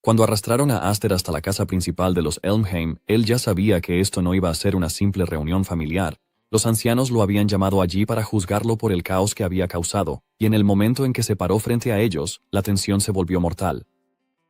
Cuando arrastraron a Aster hasta la casa principal de los Elmheim, él ya sabía que esto no iba a ser una simple reunión familiar. Los ancianos lo habían llamado allí para juzgarlo por el caos que había causado, y en el momento en que se paró frente a ellos, la tensión se volvió mortal.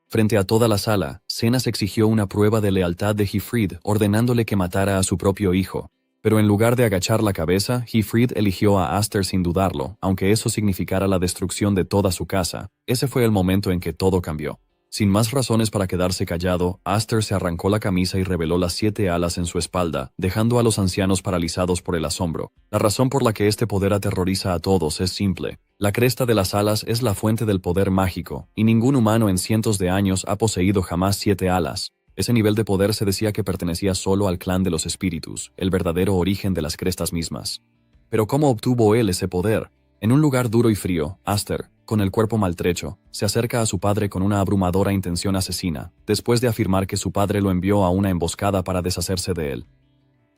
Frente a toda la sala, Cenas exigió una prueba de lealtad de Hifrid, ordenándole que matara a su propio hijo. Pero en lugar de agachar la cabeza, Hifrid eligió a Aster sin dudarlo, aunque eso significara la destrucción de toda su casa. Ese fue el momento en que todo cambió. Sin más razones para quedarse callado, Aster se arrancó la camisa y reveló las 7 alas en su espalda, dejando a los ancianos paralizados por el asombro. La razón por la que este poder aterroriza a todos es simple. La cresta de las alas es la fuente del poder mágico, y ningún humano en cientos de años ha poseído jamás 7 alas. Ese nivel de poder se decía que pertenecía solo al clan de los espíritus, el verdadero origen de las crestas mismas. Pero ¿cómo obtuvo él ese poder? En un lugar duro y frío, Aster, con el cuerpo maltrecho, se acerca a su padre con una abrumadora intención asesina, después de afirmar que su padre lo envió a una emboscada para deshacerse de él.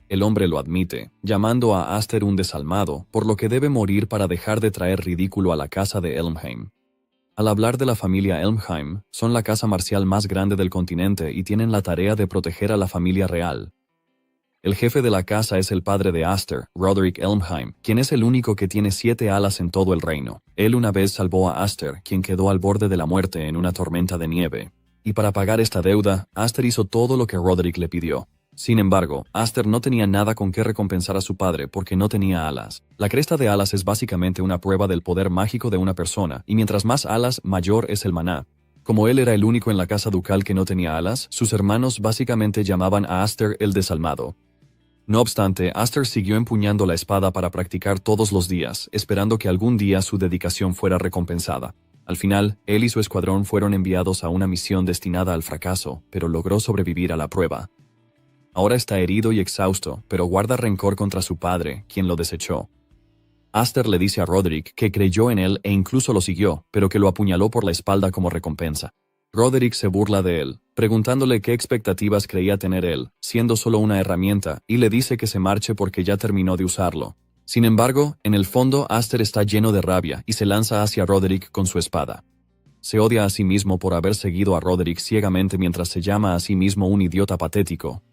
El hombre lo admite, llamando a Aster un desalmado, por lo que debe morir para dejar de traer ridículo a la casa de Elmheim. Al hablar de la familia Elmheim, son la casa marcial más grande del continente y tienen la tarea de proteger a la familia real. El jefe de la casa es el padre de Aster, Roderick Elmheim, quien es el único que tiene 7 alas en todo el reino. Él una vez salvó a Aster, quien quedó al borde de la muerte en una tormenta de nieve. Y para pagar esta deuda, Aster hizo todo lo que Roderick le pidió. Sin embargo, Aster no tenía nada con qué recompensar a su padre porque no tenía alas. La cresta de alas es básicamente una prueba del poder mágico de una persona, y mientras más alas, mayor es el maná. Como él era el único en la casa ducal que no tenía alas, sus hermanos básicamente llamaban a Aster el desalmado. No obstante, Aster siguió empuñando la espada para practicar todos los días, esperando que algún día su dedicación fuera recompensada. Al final, él y su escuadrón fueron enviados a una misión destinada al fracaso, pero logró sobrevivir a la prueba. Ahora está herido y exhausto, pero guarda rencor contra su padre, quien lo desechó. Aster le dice a Roderick que creyó en él e incluso lo siguió, pero que lo apuñaló por la espalda como recompensa. Roderick se burla de él, preguntándole qué expectativas creía tener él, siendo solo una herramienta, y le dice que se marche porque ya terminó de usarlo. Sin embargo, en el fondo, Aster está lleno de rabia y se lanza hacia Roderick con su espada. Se odia a sí mismo por haber seguido a Roderick ciegamente mientras se llama a sí mismo un idiota patético.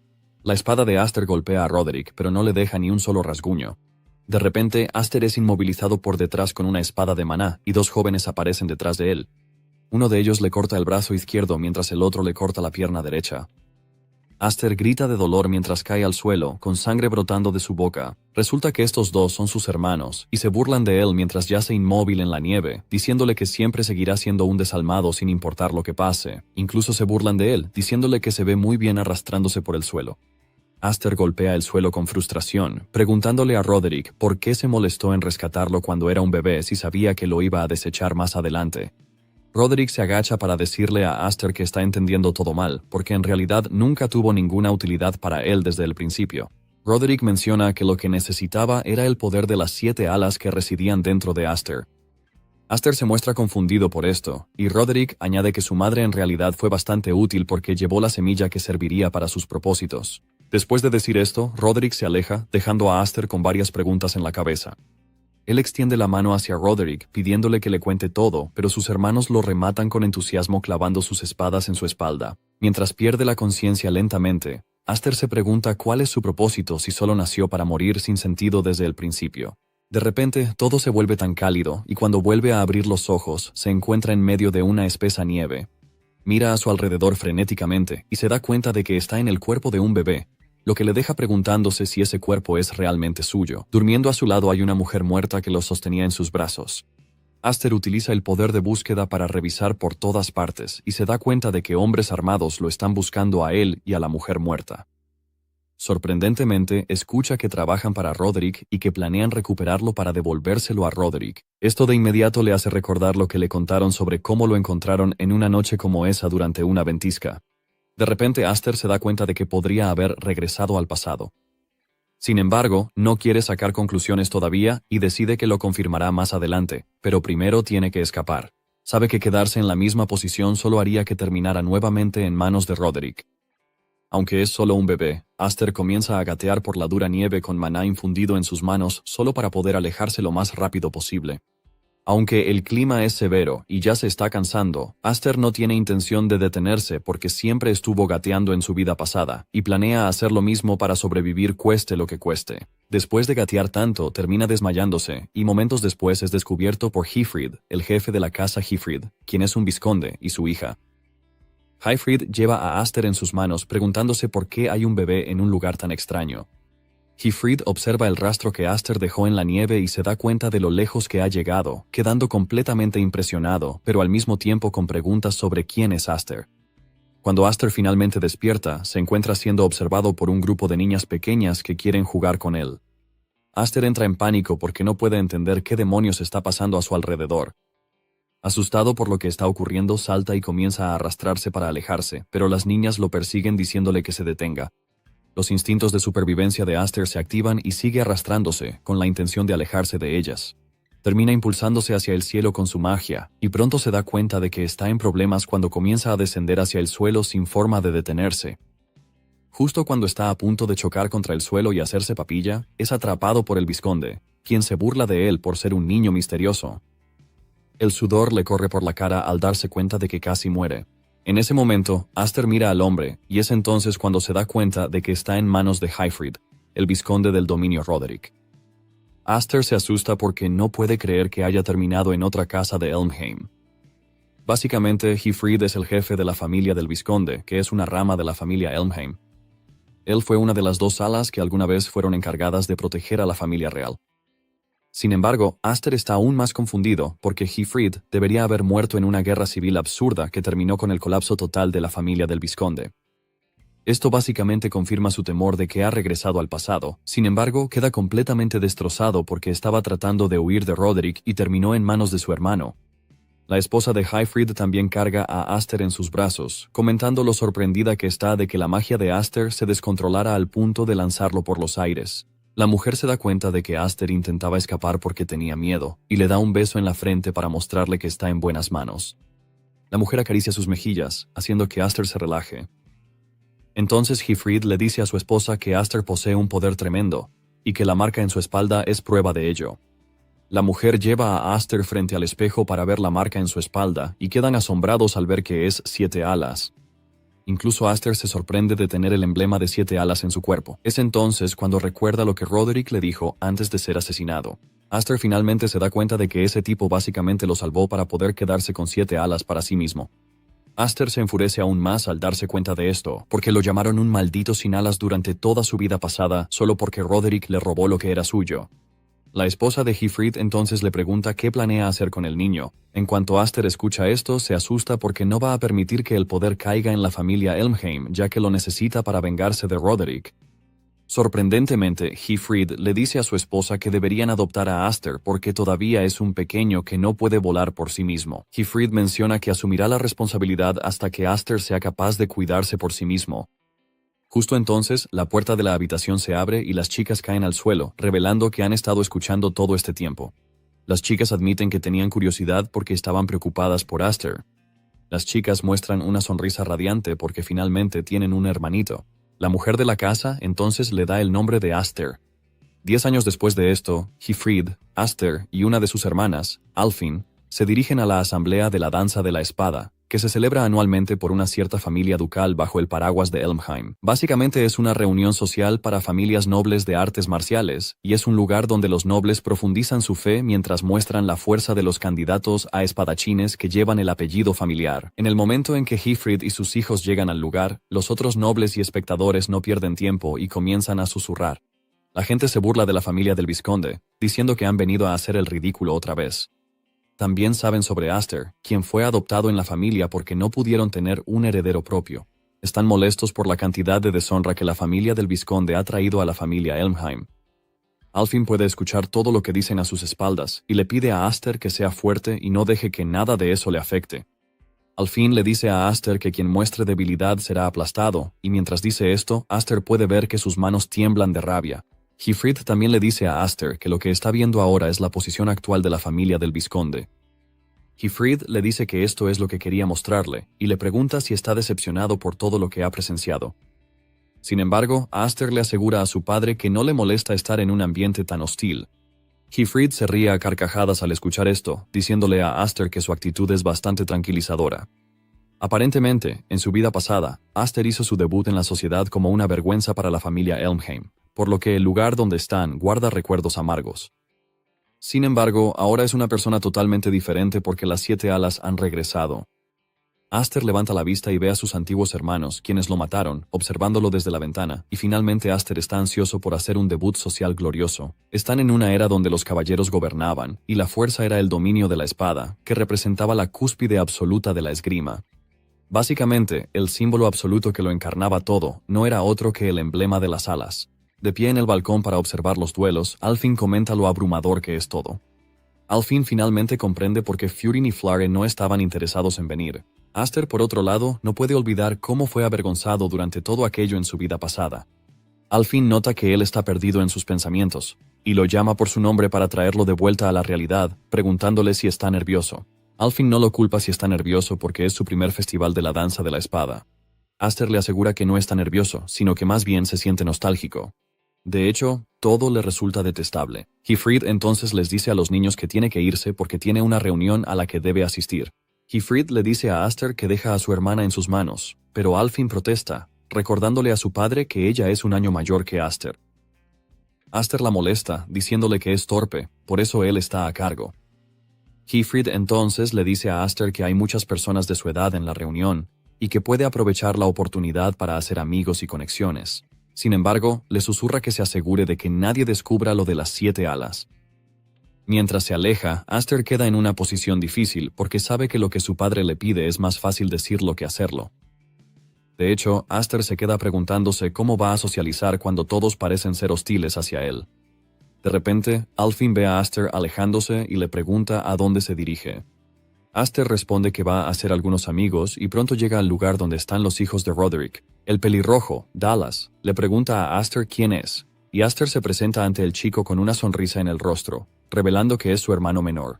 La espada de Aster golpea a Roderick, pero no le deja ni un solo rasguño. De repente, Aster es inmovilizado por detrás con una espada de maná, y 2 jóvenes aparecen detrás de él. Uno de ellos le corta el brazo izquierdo mientras el otro le corta la pierna derecha. Aster grita de dolor mientras cae al suelo, con sangre brotando de su boca. Resulta que estos 2 son sus hermanos, y se burlan de él mientras yace inmóvil en la nieve, diciéndole que siempre seguirá siendo un desalmado sin importar lo que pase. Incluso se burlan de él, diciéndole que se ve muy bien arrastrándose por el suelo. Aster golpea el suelo con frustración, preguntándole a Roderick por qué se molestó en rescatarlo cuando era un bebé si sabía que lo iba a desechar más adelante. Roderick se agacha para decirle a Aster que está entendiendo todo mal, porque en realidad nunca tuvo ninguna utilidad para él desde el principio. Roderick menciona que lo que necesitaba era el poder de las 7 alas que residían dentro de Aster. Aster se muestra confundido por esto, y Roderick añade que su madre en realidad fue bastante útil porque llevó la semilla que serviría para sus propósitos. Después de decir esto, Roderick se aleja, dejando a Aster con varias preguntas en la cabeza. Él extiende la mano hacia Roderick, pidiéndole que le cuente todo, pero sus hermanos lo rematan con entusiasmo clavando sus espadas en su espalda. Mientras pierde la conciencia lentamente, Aster se pregunta cuál es su propósito si solo nació para morir sin sentido desde el principio. De repente, todo se vuelve tan cálido, y cuando vuelve a abrir los ojos, se encuentra en medio de una espesa nieve. Mira a su alrededor frenéticamente, y se da cuenta de que está en el cuerpo de un bebé, lo que le deja preguntándose si ese cuerpo es realmente suyo. Durmiendo a su lado hay una mujer muerta que lo sostenía en sus brazos. Aster utiliza el poder de búsqueda para revisar por todas partes, y se da cuenta de que hombres armados lo están buscando a él y a la mujer muerta. Sorprendentemente, escucha que trabajan para Roderick y que planean recuperarlo para devolvérselo a Roderick. Esto de inmediato le hace recordar lo que le contaron sobre cómo lo encontraron en una noche como esa durante una ventisca. De repente Aster se da cuenta de que podría haber regresado al pasado. Sin embargo, no quiere sacar conclusiones todavía y decide que lo confirmará más adelante, pero primero tiene que escapar. Sabe que quedarse en la misma posición solo haría que terminara nuevamente en manos de Roderick. Aunque es solo un bebé, Aster comienza a gatear por la dura nieve con maná infundido en sus manos solo para poder alejarse lo más rápido posible. Aunque el clima es severo y ya se está cansando, Aster no tiene intención de detenerse porque siempre estuvo gateando en su vida pasada, y planea hacer lo mismo para sobrevivir cueste lo que cueste. Después de gatear tanto, termina desmayándose, y momentos después es descubierto por Hyfryd, el jefe de la casa Hyfryd, quien es un vizconde, y su hija. Hyfryd lleva a Aster en sus manos preguntándose por qué hay un bebé en un lugar tan extraño. Hyfryd observa el rastro que Aster dejó en la nieve y se da cuenta de lo lejos que ha llegado, quedando completamente impresionado, pero al mismo tiempo con preguntas sobre quién es Aster. Cuando Aster finalmente despierta, se encuentra siendo observado por un grupo de niñas pequeñas que quieren jugar con él. Aster entra en pánico porque no puede entender qué demonios está pasando a su alrededor. Asustado por lo que está ocurriendo, salta y comienza a arrastrarse para alejarse, pero las niñas lo persiguen diciéndole que se detenga. Los instintos de supervivencia de Aster se activan y sigue arrastrándose, con la intención de alejarse de ellas. Termina impulsándose hacia el cielo con su magia, y pronto se da cuenta de que está en problemas cuando comienza a descender hacia el suelo sin forma de detenerse. Justo cuando está a punto de chocar contra el suelo y hacerse papilla, es atrapado por el vizconde, quien se burla de él por ser un niño misterioso. El sudor le corre por la cara al darse cuenta de que casi muere. En ese momento, Aster mira al hombre, y es entonces cuando se da cuenta de que está en manos de Hyfryd, el vizconde del dominio Roderick. Aster se asusta porque no puede creer que haya terminado en otra casa de Elmheim. Básicamente, Hyfryd es el jefe de la familia del vizconde, que es una rama de la familia Elmheim. Él fue una de las dos salas que alguna vez fueron encargadas de proteger a la familia real. Sin embargo, Aster está aún más confundido porque Hyfryd debería haber muerto en una guerra civil absurda que terminó con el colapso total de la familia del vizconde. Esto básicamente confirma su temor de que ha regresado al pasado. Sin embargo, queda completamente destrozado porque estaba tratando de huir de Roderick y terminó en manos de su hermano. La esposa de Hyfryd también carga a Aster en sus brazos, comentando lo sorprendida que está de que la magia de Aster se descontrolara al punto de lanzarlo por los aires. La mujer se da cuenta de que Aster intentaba escapar porque tenía miedo, y le da un beso en la frente para mostrarle que está en buenas manos. La mujer acaricia sus mejillas, haciendo que Aster se relaje. Entonces Hyfryd le dice a su esposa que Aster posee un poder tremendo, y que la marca en su espalda es prueba de ello. La mujer lleva a Aster frente al espejo para ver la marca en su espalda, y quedan asombrados al ver que es 7 alas. Incluso Aster se sorprende de tener el emblema de 7 alas en su cuerpo. Es entonces cuando recuerda lo que Roderick le dijo antes de ser asesinado. Aster finalmente se da cuenta de que ese tipo básicamente lo salvó para poder quedarse con 7 alas para sí mismo. Aster se enfurece aún más al darse cuenta de esto, porque lo llamaron un maldito sin alas durante toda su vida pasada solo porque Roderick le robó lo que era suyo. La esposa de Hyfryd entonces le pregunta qué planea hacer con el niño. En cuanto Aster escucha esto, se asusta porque no va a permitir que el poder caiga en la familia Elmheim, ya que lo necesita para vengarse de Roderick. Sorprendentemente, Hyfryd le dice a su esposa que deberían adoptar a Aster porque todavía es un pequeño que no puede volar por sí mismo. Hyfryd menciona que asumirá la responsabilidad hasta que Aster sea capaz de cuidarse por sí mismo. Justo entonces, la puerta de la habitación se abre y las chicas caen al suelo, revelando que han estado escuchando todo este tiempo. Las chicas admiten que tenían curiosidad porque estaban preocupadas por Aster. Las chicas muestran una sonrisa radiante porque finalmente tienen un hermanito. La mujer de la casa entonces le da el nombre de Aster. 10 años después de esto, Hyfryd, Aster y una de sus hermanas, Alfinn, se dirigen a la asamblea de la danza de la espada, que se celebra anualmente por una cierta familia ducal bajo el paraguas de Elmheim. Básicamente es una reunión social para familias nobles de artes marciales, y es un lugar donde los nobles profundizan su fe mientras muestran la fuerza de los candidatos a espadachines que llevan el apellido familiar. En el momento en que Hyfryd y sus hijos llegan al lugar, los otros nobles y espectadores no pierden tiempo y comienzan a susurrar. La gente se burla de la familia del vizconde, diciendo que han venido a hacer el ridículo otra vez. También saben sobre Aster, quien fue adoptado en la familia porque no pudieron tener un heredero propio. Están molestos por la cantidad de deshonra que la familia del vizconde ha traído a la familia Elmheim. Alfinn puede escuchar todo lo que dicen a sus espaldas, y le pide a Aster que sea fuerte y no deje que nada de eso le afecte. Alfinn le dice a Aster que quien muestre debilidad será aplastado, y mientras dice esto, Aster puede ver que sus manos tiemblan de rabia. Hyfryd también le dice a Aster que lo que está viendo ahora es la posición actual de la familia del vizconde. Hyfryd le dice que esto es lo que quería mostrarle, y le pregunta si está decepcionado por todo lo que ha presenciado. Sin embargo, Aster le asegura a su padre que no le molesta estar en un ambiente tan hostil. Hifrid se ríe a carcajadas al escuchar esto, diciéndole a Aster que su actitud es bastante tranquilizadora. Aparentemente, en su vida pasada, Aster hizo su debut en la sociedad como una vergüenza para la familia Elmheim, por lo que el lugar donde están guarda recuerdos amargos. Sin embargo, ahora es una persona totalmente diferente porque las 7 alas han regresado. Aster levanta la vista y ve a sus antiguos hermanos, quienes lo mataron, observándolo desde la ventana, y finalmente Aster está ansioso por hacer un debut social glorioso. Están en una era donde los caballeros gobernaban, y la fuerza era el dominio de la espada, que representaba la cúspide absoluta de la esgrima. Básicamente, el símbolo absoluto que lo encarnaba todo no era otro que el emblema de las alas. De pie en el balcón para observar los duelos, Alfin comenta lo abrumador que es todo. Alfin finalmente comprende por qué Furin y Flare no estaban interesados en venir. Aster, por otro lado, no puede olvidar cómo fue avergonzado durante todo aquello en su vida pasada. Alfin nota que él está perdido en sus pensamientos, y lo llama por su nombre para traerlo de vuelta a la realidad, preguntándole si está nervioso. Alfin no lo culpa si está nervioso porque es su primer festival de la danza de la espada. Aster le asegura que no está nervioso, sino que más bien se siente nostálgico. De hecho, todo le resulta detestable. Hifrid entonces les dice a los niños que tiene que irse porque tiene una reunión a la que debe asistir. Hifrid le dice a Aster que deja a su hermana en sus manos, pero Alfin protesta, recordándole a su padre que ella es un año mayor que Aster. Aster la molesta, diciéndole que es torpe, por eso él está a cargo. Hifrid entonces le dice a Aster que hay muchas personas de su edad en la reunión, y que puede aprovechar la oportunidad para hacer amigos y conexiones. Sin embargo, le susurra que se asegure de que nadie descubra lo de las 7 alas. Mientras se aleja, Aster queda en una posición difícil porque sabe que lo que su padre le pide es más fácil decirlo que hacerlo. De hecho, Aster se queda preguntándose cómo va a socializar cuando todos parecen ser hostiles hacia él. De repente, Alfin ve a Aster alejándose y le pregunta a dónde se dirige. Aster responde que va a hacer algunos amigos y pronto llega al lugar donde están los hijos de Roderick. El pelirrojo, Dallas, le pregunta a Aster quién es, y Aster se presenta ante el chico con una sonrisa en el rostro, revelando que es su hermano menor.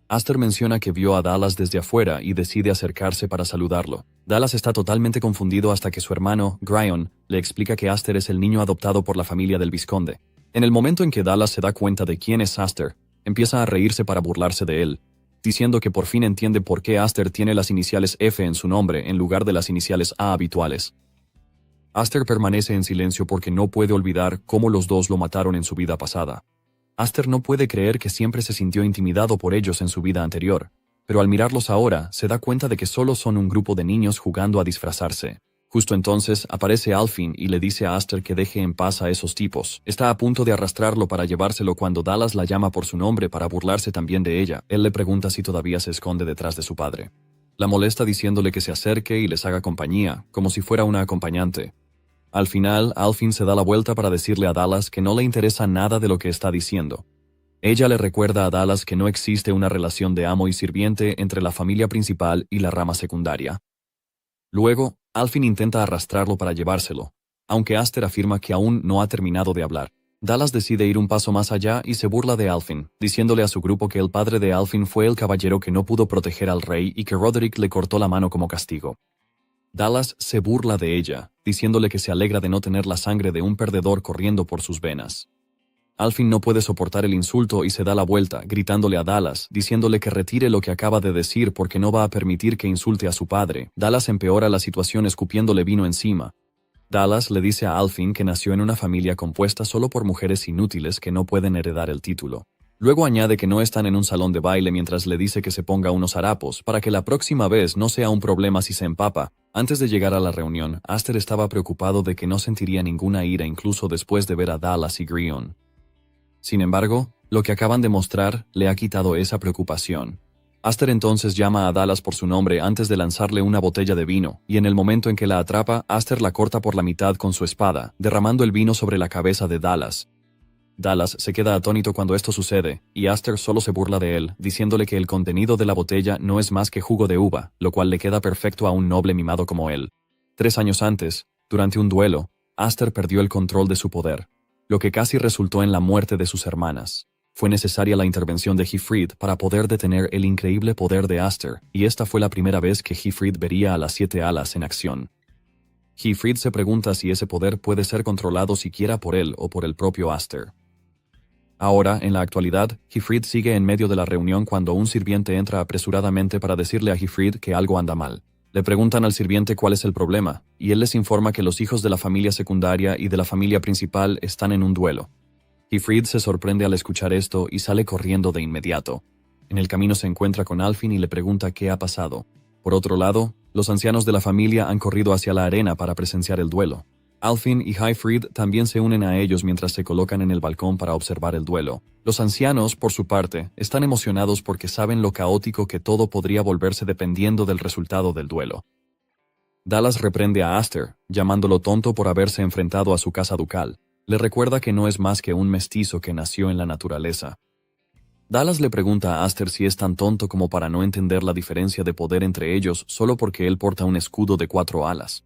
Aster menciona que vio a Dallas desde afuera y decide acercarse para saludarlo. Dallas está totalmente confundido hasta que su hermano, Gryon, le explica que Aster es el niño adoptado por la familia del vizconde. En el momento en que Dallas se da cuenta de quién es Aster, empieza a reírse para burlarse de él, diciendo que por fin entiende por qué Aster tiene las iniciales F en su nombre en lugar de las iniciales A habituales. Aster permanece en silencio porque no puede olvidar cómo los dos lo mataron en su vida pasada. Aster no puede creer que siempre se sintió intimidado por ellos en su vida anterior, pero al mirarlos ahora se da cuenta de que solo son un grupo de niños jugando a disfrazarse. Justo entonces aparece Alfin y le dice a Aster que deje en paz a esos tipos. Está a punto de arrastrarlo para llevárselo cuando Dallas la llama por su nombre para burlarse también de ella. Él le pregunta si todavía se esconde detrás de su padre. La molesta diciéndole que se acerque y les haga compañía, como si fuera una acompañante. Al final, Alfin se da la vuelta para decirle a Dallas que no le interesa nada de lo que está diciendo. Ella le recuerda a Dallas que no existe una relación de amo y sirviente entre la familia principal y la rama secundaria. Luego, Alfin intenta arrastrarlo para llevárselo, aunque Aster afirma que aún no ha terminado de hablar. Dallas decide ir un paso más allá y se burla de Alfin, diciéndole a su grupo que el padre de Alfin fue el caballero que no pudo proteger al rey y que Roderick le cortó la mano como castigo. Dallas se burla de ella, diciéndole que se alegra de no tener la sangre de un perdedor corriendo por sus venas. Alfin no puede soportar el insulto y se da la vuelta, gritándole a Dallas, diciéndole que retire lo que acaba de decir porque no va a permitir que insulte a su padre. Dallas empeora la situación escupiéndole vino encima. Dallas le dice a Alfin que nació en una familia compuesta solo por mujeres inútiles que no pueden heredar el título. Luego añade que no están en un salón de baile mientras le dice que se ponga unos harapos para que la próxima vez no sea un problema si se empapa. Antes de llegar a la reunión, Aster estaba preocupado de que no sentiría ninguna ira incluso después de ver a Dallas y Gryon. Sin embargo, lo que acaban de mostrar le ha quitado esa preocupación. Aster entonces llama a Dallas por su nombre antes de lanzarle una botella de vino, y en el momento en que la atrapa, Aster la corta por la mitad con su espada, derramando el vino sobre la cabeza de Dallas. Dallas se queda atónito cuando esto sucede, y Aster solo se burla de él, diciéndole que el contenido de la botella no es más que jugo de uva, lo cual le queda perfecto a un noble mimado como él. 3 años antes, durante un duelo, Aster perdió el control de su poder, lo que casi resultó en la muerte de sus hermanas. Fue necesaria la intervención de Hifrid para poder detener el increíble poder de Aster, y esta fue la primera vez que Hifrid vería a las 7 alas en acción. Hifrid se pregunta si ese poder puede ser controlado siquiera por él o por el propio Aster. Ahora, en la actualidad, Hifrid sigue en medio de la reunión cuando un sirviente entra apresuradamente para decirle a Hifrid que algo anda mal. Le preguntan al sirviente cuál es el problema, y él les informa que los hijos de la familia secundaria y de la familia principal están en un duelo. Hifrid se sorprende al escuchar esto y sale corriendo de inmediato. En el camino se encuentra con Alfin y le pregunta qué ha pasado. Por otro lado, los ancianos de la familia han corrido hacia la arena para presenciar el duelo. Alfin y Hifrid también se unen a ellos mientras se colocan en el balcón para observar el duelo. Los ancianos, por su parte, están emocionados porque saben lo caótico que todo podría volverse dependiendo del resultado del duelo. Dallas reprende a Aster, llamándolo tonto por haberse enfrentado a su casa ducal. Le recuerda que no es más que un mestizo que nació en la naturaleza. Dallas le pregunta a Aster si es tan tonto como para no entender la diferencia de poder entre ellos solo porque él porta un escudo de 4 alas.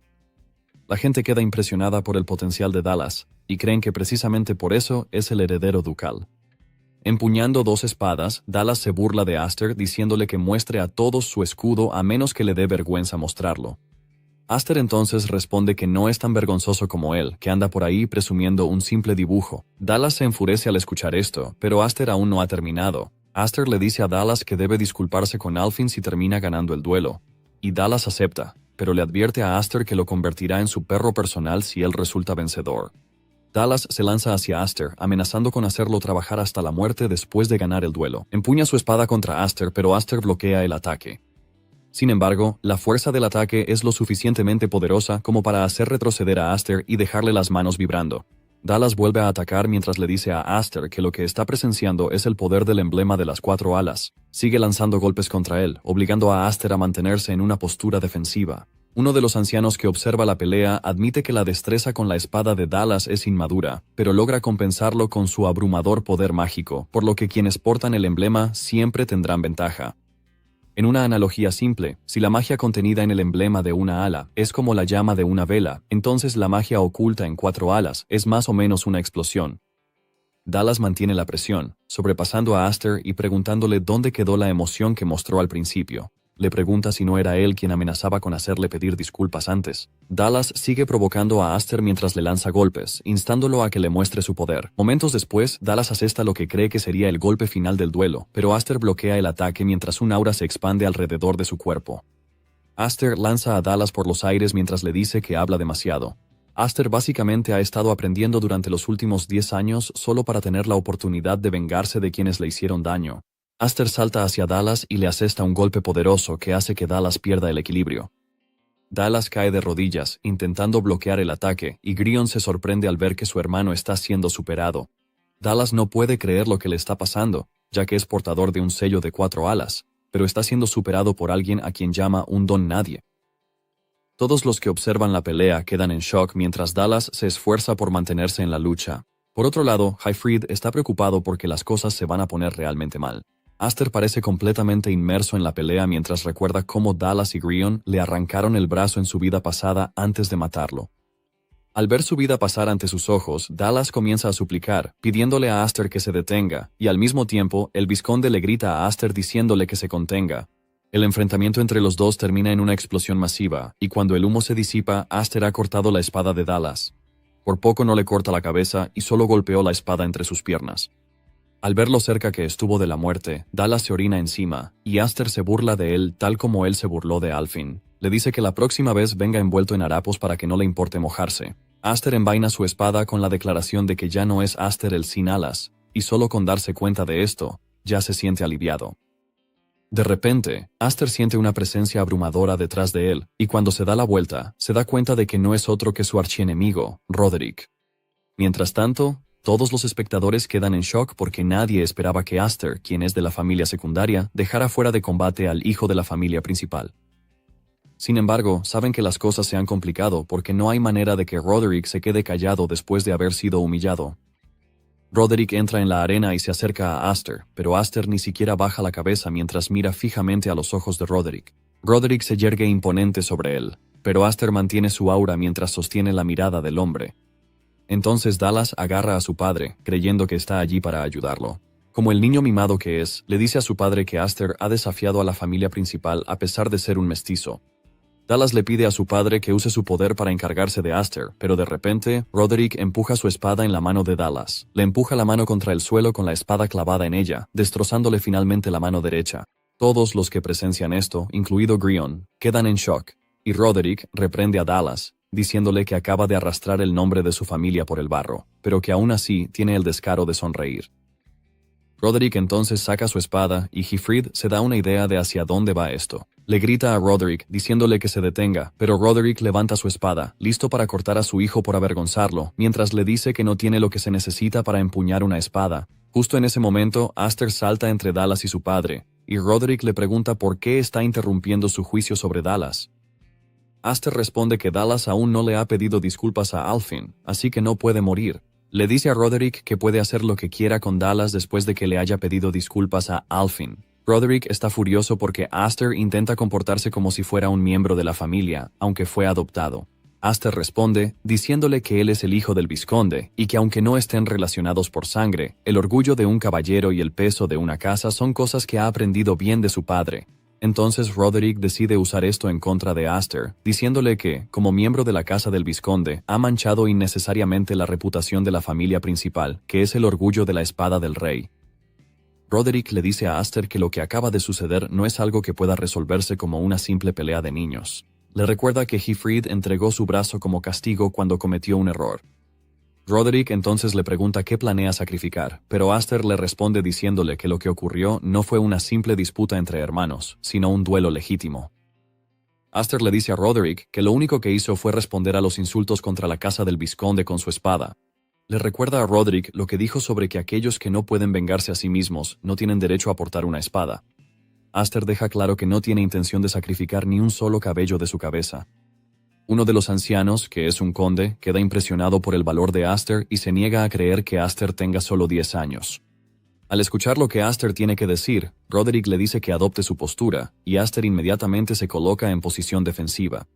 La gente queda impresionada por el potencial de Dallas, y creen que precisamente por eso es el heredero ducal. Empuñando 2 espadas, Dallas se burla de Aster diciéndole que muestre a todos su escudo a menos que le dé vergüenza mostrarlo. Aster entonces responde que no es tan vergonzoso como él, que anda por ahí presumiendo un simple dibujo. Dallas se enfurece al escuchar esto, pero Aster aún no ha terminado. Aster le dice a Dallas que debe disculparse con Alfin si termina ganando el duelo, y Dallas acepta, pero le advierte a Aster que lo convertirá en su perro personal si él resulta vencedor. Dallas se lanza hacia Aster, amenazando con hacerlo trabajar hasta la muerte después de ganar el duelo. Empuña su espada contra Aster, pero Aster bloquea el ataque. Sin embargo, la fuerza del ataque es lo suficientemente poderosa como para hacer retroceder a Aster y dejarle las manos vibrando. Dallas vuelve a atacar mientras le dice a Aster que lo que está presenciando es el poder del emblema de las 4 alas. Sigue lanzando golpes contra él, obligando a Aster a mantenerse en una postura defensiva. Uno de los ancianos que observa la pelea admite que la destreza con la espada de Dallas es inmadura, pero logra compensarlo con su abrumador poder mágico, por lo que quienes portan el emblema siempre tendrán ventaja. En una analogía simple, si la magia contenida en el emblema de una ala es como la llama de una vela, entonces la magia oculta en 4 alas es más o menos una explosión. Dallas mantiene la presión, sobrepasando a Aster y preguntándole dónde quedó la emoción que mostró al principio. Le pregunta si no era él quien amenazaba con hacerle pedir disculpas antes. Dallas sigue provocando a Aster mientras le lanza golpes, instándolo a que le muestre su poder. Momentos después, Dallas asesta lo que cree que sería el golpe final del duelo, pero Aster bloquea el ataque mientras un aura se expande alrededor de su cuerpo. Aster lanza a Dallas por los aires mientras le dice que habla demasiado. Aster básicamente ha estado aprendiendo durante los últimos 10 años solo para tener la oportunidad de vengarse de quienes le hicieron daño. Aster salta hacia Dallas y le asesta un golpe poderoso que hace que Dallas pierda el equilibrio. Dallas cae de rodillas, intentando bloquear el ataque, y Grion se sorprende al ver que su hermano está siendo superado. Dallas no puede creer lo que le está pasando, ya que es portador de un sello de 4 alas, pero está siendo superado por alguien a quien llama un don nadie. Todos los que observan la pelea quedan en shock mientras Dallas se esfuerza por mantenerse en la lucha. Por otro lado, Hifrid está preocupado porque las cosas se van a poner realmente mal. Aster parece completamente inmerso en la pelea mientras recuerda cómo Dallas y Grion le arrancaron el brazo en su vida pasada antes de matarlo. Al ver su vida pasar ante sus ojos, Dallas comienza a suplicar, pidiéndole a Aster que se detenga, y al mismo tiempo, el vizconde le grita a Aster diciéndole que se contenga. El enfrentamiento entre los dos termina en una explosión masiva, y cuando el humo se disipa, Aster ha cortado la espada de Dallas. Por poco no le corta la cabeza y solo golpeó la espada entre sus piernas. Al ver lo cerca que estuvo de la muerte, Dallas se orina encima, y Aster se burla de él tal como él se burló de Alfin. Le dice que la próxima vez venga envuelto en harapos para que no le importe mojarse. Aster envaina su espada con la declaración de que ya no es Aster el sin alas, y solo con darse cuenta de esto, ya se siente aliviado. De repente, Aster siente una presencia abrumadora detrás de él, y cuando se da la vuelta, se da cuenta de que no es otro que su archienemigo, Roderick. Mientras tanto, todos los espectadores quedan en shock porque nadie esperaba que Aster, quien es de la familia secundaria, dejara fuera de combate al hijo de la familia principal. Sin embargo, saben que las cosas se han complicado porque no hay manera de que Roderick se quede callado después de haber sido humillado. Roderick entra en la arena y se acerca a Aster, pero Aster ni siquiera baja la cabeza mientras mira fijamente a los ojos de Roderick. Roderick se yergue imponente sobre él, pero Aster mantiene su aura mientras sostiene la mirada del hombre. Entonces Dallas agarra a su padre, creyendo que está allí para ayudarlo. Como el niño mimado que es, le dice a su padre que Aster ha desafiado a la familia principal a pesar de ser un mestizo. Dallas le pide a su padre que use su poder para encargarse de Aster, pero de repente, Roderick empuja su espada en la mano de Dallas. Le empuja la mano contra el suelo con la espada clavada en ella, destrozándole finalmente la mano derecha. Todos los que presencian esto, incluido Grion, quedan en shock, y Roderick reprende a Dallas, diciéndole que acaba de arrastrar el nombre de su familia por el barro, pero que aún así tiene el descaro de sonreír. Roderick entonces saca su espada y Hifrid se da una idea de hacia dónde va esto. Le grita a Roderick diciéndole que se detenga, pero Roderick levanta su espada, listo para cortar a su hijo por avergonzarlo, mientras le dice que no tiene lo que se necesita para empuñar una espada. Justo en ese momento, Aster salta entre Dallas y su padre, y Roderick le pregunta por qué está interrumpiendo su juicio sobre Dallas. Aster responde que Dallas aún no le ha pedido disculpas a Alfin, así que no puede morir. Le dice a Roderick que puede hacer lo que quiera con Dallas después de que le haya pedido disculpas a Alfin. Roderick está furioso porque Aster intenta comportarse como si fuera un miembro de la familia, aunque fue adoptado. Aster responde, diciéndole que él es el hijo del vizconde, y que aunque no estén relacionados por sangre, el orgullo de un caballero y el peso de una casa son cosas que ha aprendido bien de su padre. Entonces Roderick decide usar esto en contra de Aster, diciéndole que, como miembro de la casa del vizconde, ha manchado innecesariamente la reputación de la familia principal, que es el orgullo de la espada del rey. Roderick le dice a Aster que lo que acaba de suceder no es algo que pueda resolverse como una simple pelea de niños. Le recuerda que Hifrid entregó su brazo como castigo cuando cometió un error. Roderick entonces le pregunta qué planea sacrificar, pero Aster le responde diciéndole que lo que ocurrió no fue una simple disputa entre hermanos, sino un duelo legítimo. Aster le dice a Roderick que lo único que hizo fue responder a los insultos contra la casa del vizconde con su espada. Le recuerda a Roderick lo que dijo sobre que aquellos que no pueden vengarse a sí mismos no tienen derecho a portar una espada. Aster deja claro que no tiene intención de sacrificar ni un solo cabello de su cabeza. Uno de los ancianos, que es un conde, queda impresionado por el valor de Aster y se niega a creer que Aster tenga solo 10 años. Al escuchar lo que Aster tiene que decir, Roderick le dice que adopte su postura, y Aster inmediatamente se coloca en posición defensiva.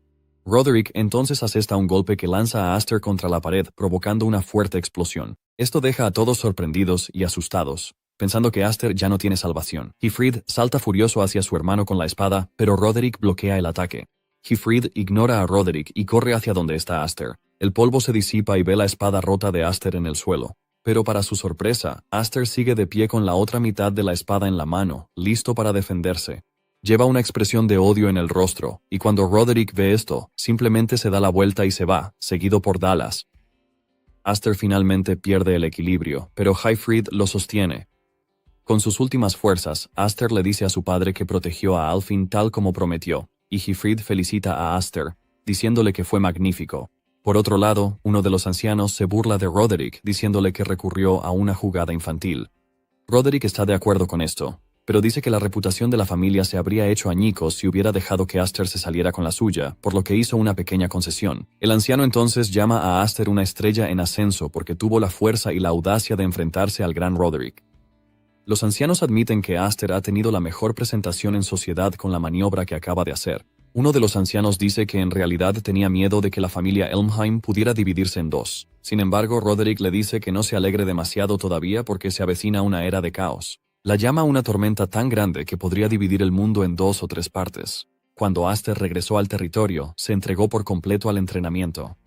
Roderick entonces asesta un golpe que lanza a Aster contra la pared, provocando una fuerte explosión. Esto deja a todos sorprendidos y asustados, pensando que Aster ya no tiene salvación. Hifrid salta furioso hacia su hermano con la espada, pero Roderick bloquea el ataque. Hifrid ignora a Roderick y corre hacia donde está Aster. El polvo se disipa y ve la espada rota de Aster en el suelo. Pero para su sorpresa, Aster sigue de pie con la otra mitad de la espada en la mano, listo para defenderse. Lleva una expresión de odio en el rostro, y cuando Roderick ve esto, simplemente se da la vuelta y se va, seguido por Dallas. Aster finalmente pierde el equilibrio, pero Hifrid lo sostiene. Con sus últimas fuerzas, Aster le dice a su padre que protegió a Alfin tal como prometió, y Hifrid felicita a Aster, diciéndole que fue magnífico. Por otro lado, uno de los ancianos se burla de Roderick, diciéndole que recurrió a una jugada infantil. Roderick está de acuerdo con esto, pero dice que la reputación de la familia se habría hecho añicos si hubiera dejado que Aster se saliera con la suya, por lo que hizo una pequeña concesión. El anciano entonces llama a Aster una estrella en ascenso porque tuvo la fuerza y la audacia de enfrentarse al gran Roderick. Los ancianos admiten que Aster ha tenido la mejor presentación en sociedad con la maniobra que acaba de hacer. Uno de los ancianos dice que en realidad tenía miedo de que la familia Elmheim pudiera dividirse en dos. Sin embargo, Roderick le dice que no se alegre demasiado todavía porque se avecina una era de caos. La llama una tormenta tan grande que podría dividir el mundo en 2 o 3 partes. Cuando Aster regresó al territorio, se entregó por completo al entrenamiento.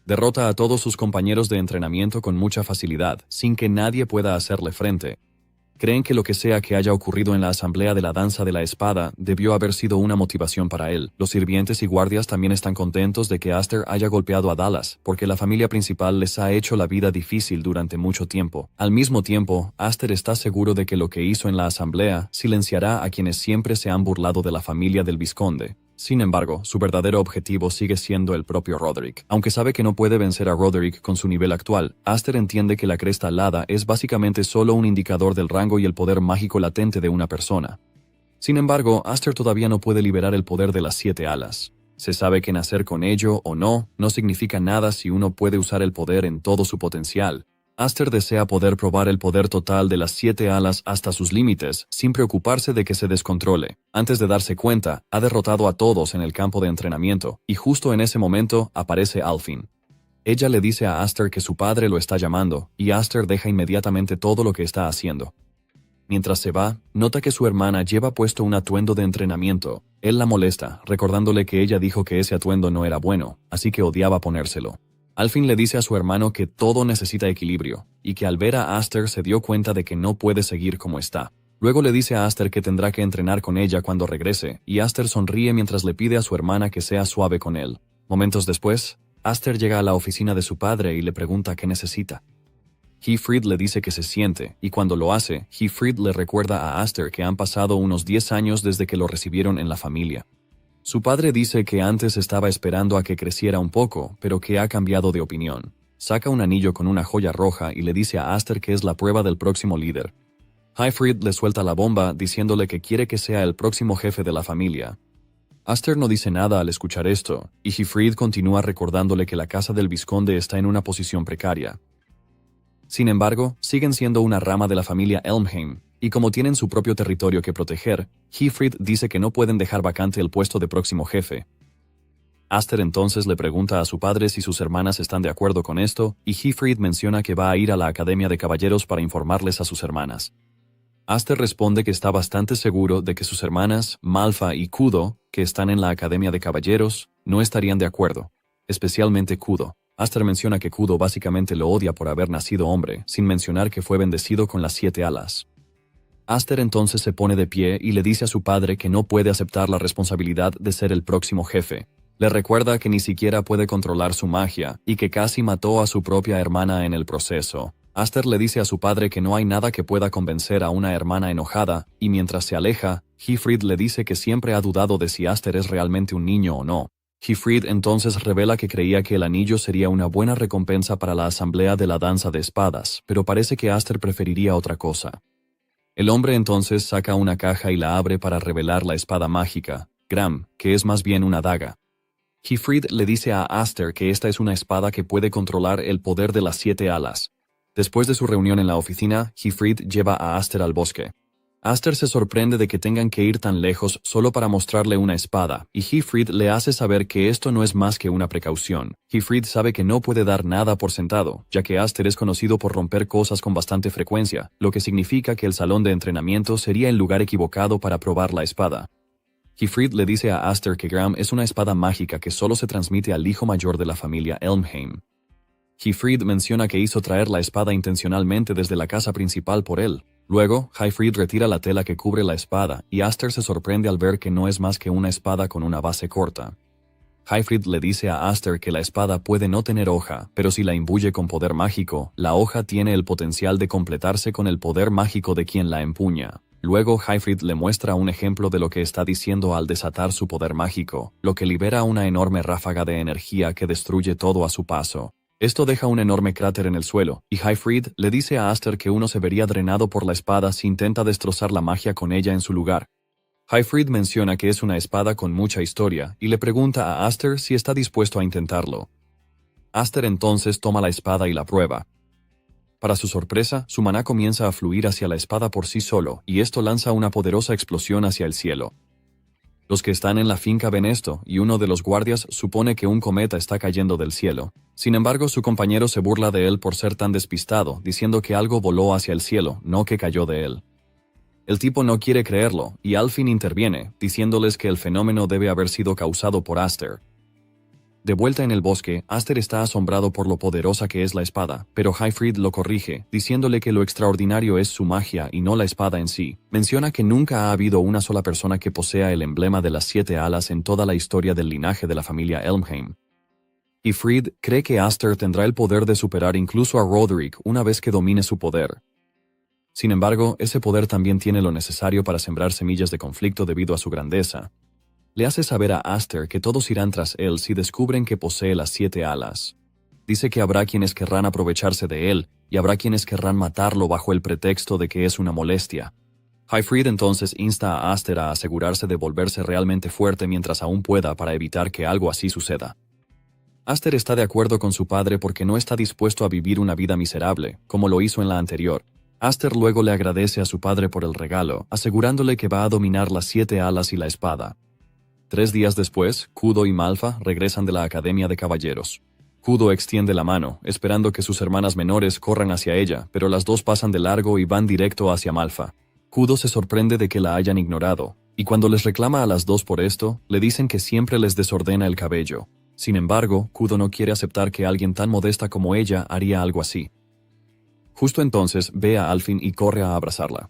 Derrota a todos sus compañeros de entrenamiento con mucha facilidad, sin que nadie pueda hacerle frente. Creen que lo que sea que haya ocurrido en la asamblea de la danza de la espada debió haber sido una motivación para él. Los sirvientes y guardias también están contentos de que Aster haya golpeado a Dallas, porque la familia principal les ha hecho la vida difícil durante mucho tiempo. Al mismo tiempo, Aster está seguro de que lo que hizo en la asamblea silenciará a quienes siempre se han burlado de la familia del vizconde. Sin embargo, su verdadero objetivo sigue siendo el propio Roderick. Aunque sabe que no puede vencer a Roderick con su nivel actual, Aster entiende que la cresta alada es básicamente solo un indicador del rango y el poder mágico latente de una persona. Sin embargo, Aster todavía no puede liberar el poder de las 7 alas. Se sabe que nacer con ello o no significa nada si uno puede usar el poder en todo su potencial. Aster desea poder probar el poder total de las 7 alas hasta sus límites, sin preocuparse de que se descontrole. Antes de darse cuenta, ha derrotado a todos en el campo de entrenamiento, y justo en ese momento aparece Alfin. Ella le dice a Aster que su padre lo está llamando, y Aster deja inmediatamente todo lo que está haciendo. Mientras se va, nota que su hermana lleva puesto un atuendo de entrenamiento. Él la molesta, recordándole que ella dijo que ese atuendo no era bueno, así que odiaba ponérselo. Al fin le dice a su hermano que todo necesita equilibrio, y que al ver a Aster se dio cuenta de que no puede seguir como está. Luego le dice a Aster que tendrá que entrenar con ella cuando regrese, y Aster sonríe mientras le pide a su hermana que sea suave con él. Momentos después, Aster llega a la oficina de su padre y le pregunta qué necesita. Heifrid le dice que se siente, y cuando lo hace, Heifrid le recuerda a Aster que han pasado unos 10 años desde que lo recibieron en la familia. Su padre dice que antes estaba esperando a que creciera un poco, pero que ha cambiado de opinión. Saca un anillo con una joya roja y le dice a Aster que es la prueba del próximo líder. Heifrid le suelta la bomba diciéndole que quiere que sea el próximo jefe de la familia. Aster no dice nada al escuchar esto, y Heifrid continúa recordándole que la casa del vizconde está en una posición precaria. Sin embargo, siguen siendo una rama de la familia Elmheim, y como tienen su propio territorio que proteger, Heifrid dice que no pueden dejar vacante el puesto de próximo jefe. Aster entonces le pregunta a su padre si sus hermanas están de acuerdo con esto, y Heifrid menciona que va a ir a la Academia de Caballeros para informarles a sus hermanas. Aster responde que está bastante seguro de que sus hermanas, Malfa y Kudo, que están en la Academia de Caballeros, no estarían de acuerdo, especialmente Kudo. Aster menciona que Kudo básicamente lo odia por haber nacido hombre, sin mencionar que fue bendecido con las 7 alas. Aster entonces se pone de pie y le dice a su padre que no puede aceptar la responsabilidad de ser el próximo jefe. Le recuerda que ni siquiera puede controlar su magia, y que casi mató a su propia hermana en el proceso. Aster le dice a su padre que no hay nada que pueda convencer a una hermana enojada, y mientras se aleja, Heifrid le dice que siempre ha dudado de si Aster es realmente un niño o no. Heifrid entonces revela que creía que el anillo sería una buena recompensa para la asamblea de la danza de espadas, pero parece que Aster preferiría otra cosa. El hombre entonces saca una caja y la abre para revelar la espada mágica, Gram, que es más bien una daga. Heifrid le dice a Aster que esta es una espada que puede controlar el poder de las 7 alas. Después de su reunión en la oficina, Heifrid lleva a Aster al bosque. Aster se sorprende de que tengan que ir tan lejos solo para mostrarle una espada, y Heifrid le hace saber que esto no es más que una precaución. Heifrid sabe que no puede dar nada por sentado, ya que Aster es conocido por romper cosas con bastante frecuencia, lo que significa que el salón de entrenamiento sería el lugar equivocado para probar la espada. Heifrid le dice a Aster que Gram es una espada mágica que solo se transmite al hijo mayor de la familia Elmheim. Heifrid menciona que hizo traer la espada intencionalmente desde la casa principal por él. Luego, Heifrid retira la tela que cubre la espada, y Aster se sorprende al ver que no es más que una espada con una base corta. Heifrid le dice a Aster que la espada puede no tener hoja, pero si la imbuye con poder mágico, la hoja tiene el potencial de completarse con el poder mágico de quien la empuña. Luego Heifrid le muestra un ejemplo de lo que está diciendo al desatar su poder mágico, lo que libera una enorme ráfaga de energía que destruye todo a su paso. Esto deja un enorme cráter en el suelo, y Heifrid le dice a Aster que uno se vería drenado por la espada si intenta destrozar la magia con ella en su lugar. Heifrid menciona que es una espada con mucha historia, y le pregunta a Aster si está dispuesto a intentarlo. Aster entonces toma la espada y la prueba. Para su sorpresa, su maná comienza a fluir hacia la espada por sí solo, y esto lanza una poderosa explosión hacia el cielo. Los que están en la finca ven esto, y uno de los guardias supone que un cometa está cayendo del cielo. Sin embargo, su compañero se burla de él por ser tan despistado, diciendo que algo voló hacia el cielo, no que cayó de él. El tipo no quiere creerlo, y al fin interviene, diciéndoles que el fenómeno debe haber sido causado por Aster. De vuelta en el bosque, Aster está asombrado por lo poderosa que es la espada, pero Heifrid lo corrige, diciéndole que lo extraordinario es su magia y no la espada en sí. Menciona que nunca ha habido una sola persona que posea el emblema de las 7 alas en toda la historia del linaje de la familia Elmheim. Heifrid cree que Aster tendrá el poder de superar incluso a Roderick una vez que domine su poder. Sin embargo, ese poder también tiene lo necesario para sembrar semillas de conflicto debido a su grandeza. Le hace saber a Aster que todos irán tras él si descubren que posee las 7 alas. Dice que habrá quienes querrán aprovecharse de él, y habrá quienes querrán matarlo bajo el pretexto de que es una molestia. Heifrid entonces insta a Aster a asegurarse de volverse realmente fuerte mientras aún pueda para evitar que algo así suceda. Aster está de acuerdo con su padre porque no está dispuesto a vivir una vida miserable, como lo hizo en la anterior. Aster luego le agradece a su padre por el regalo, asegurándole que va a dominar las 7 alas y la espada. 3 días después, Kudo y Malfa regresan de la Academia de Caballeros. Kudo extiende la mano, esperando que sus hermanas menores corran hacia ella, pero las dos pasan de largo y van directo hacia Malfa. Kudo se sorprende de que la hayan ignorado, y cuando les reclama a las dos por esto, le dicen que siempre les desordena el cabello. Sin embargo, Kudo no quiere aceptar que alguien tan modesta como ella haría algo así. Justo entonces ve a Alfin y corre a abrazarla.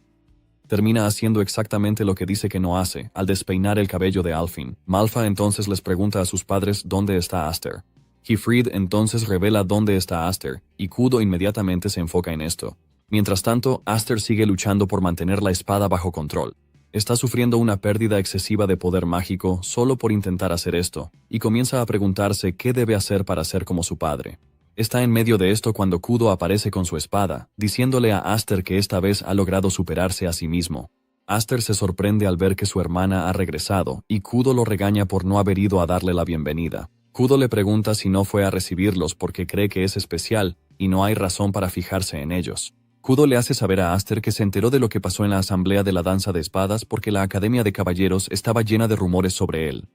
Termina haciendo exactamente lo que dice que no hace, al despeinar el cabello de Alfin. Malfa entonces les pregunta a sus padres dónde está Aster. Hyfryd entonces revela dónde está Aster, y Kudo inmediatamente se enfoca en esto. Mientras tanto, Aster sigue luchando por mantener la espada bajo control. Está sufriendo una pérdida excesiva de poder mágico solo por intentar hacer esto, y comienza a preguntarse qué debe hacer para ser como su padre. Está en medio de esto cuando Kudo aparece con su espada, diciéndole a Aster que esta vez ha logrado superarse a sí mismo. Aster se sorprende al ver que su hermana ha regresado, y Kudo lo regaña por no haber ido a darle la bienvenida. Kudo le pregunta si no fue a recibirlos porque cree que es especial, y no hay razón para fijarse en ellos. Kudo le hace saber a Aster que se enteró de lo que pasó en la asamblea de la danza de espadas porque la Academia de Caballeros estaba llena de rumores sobre él.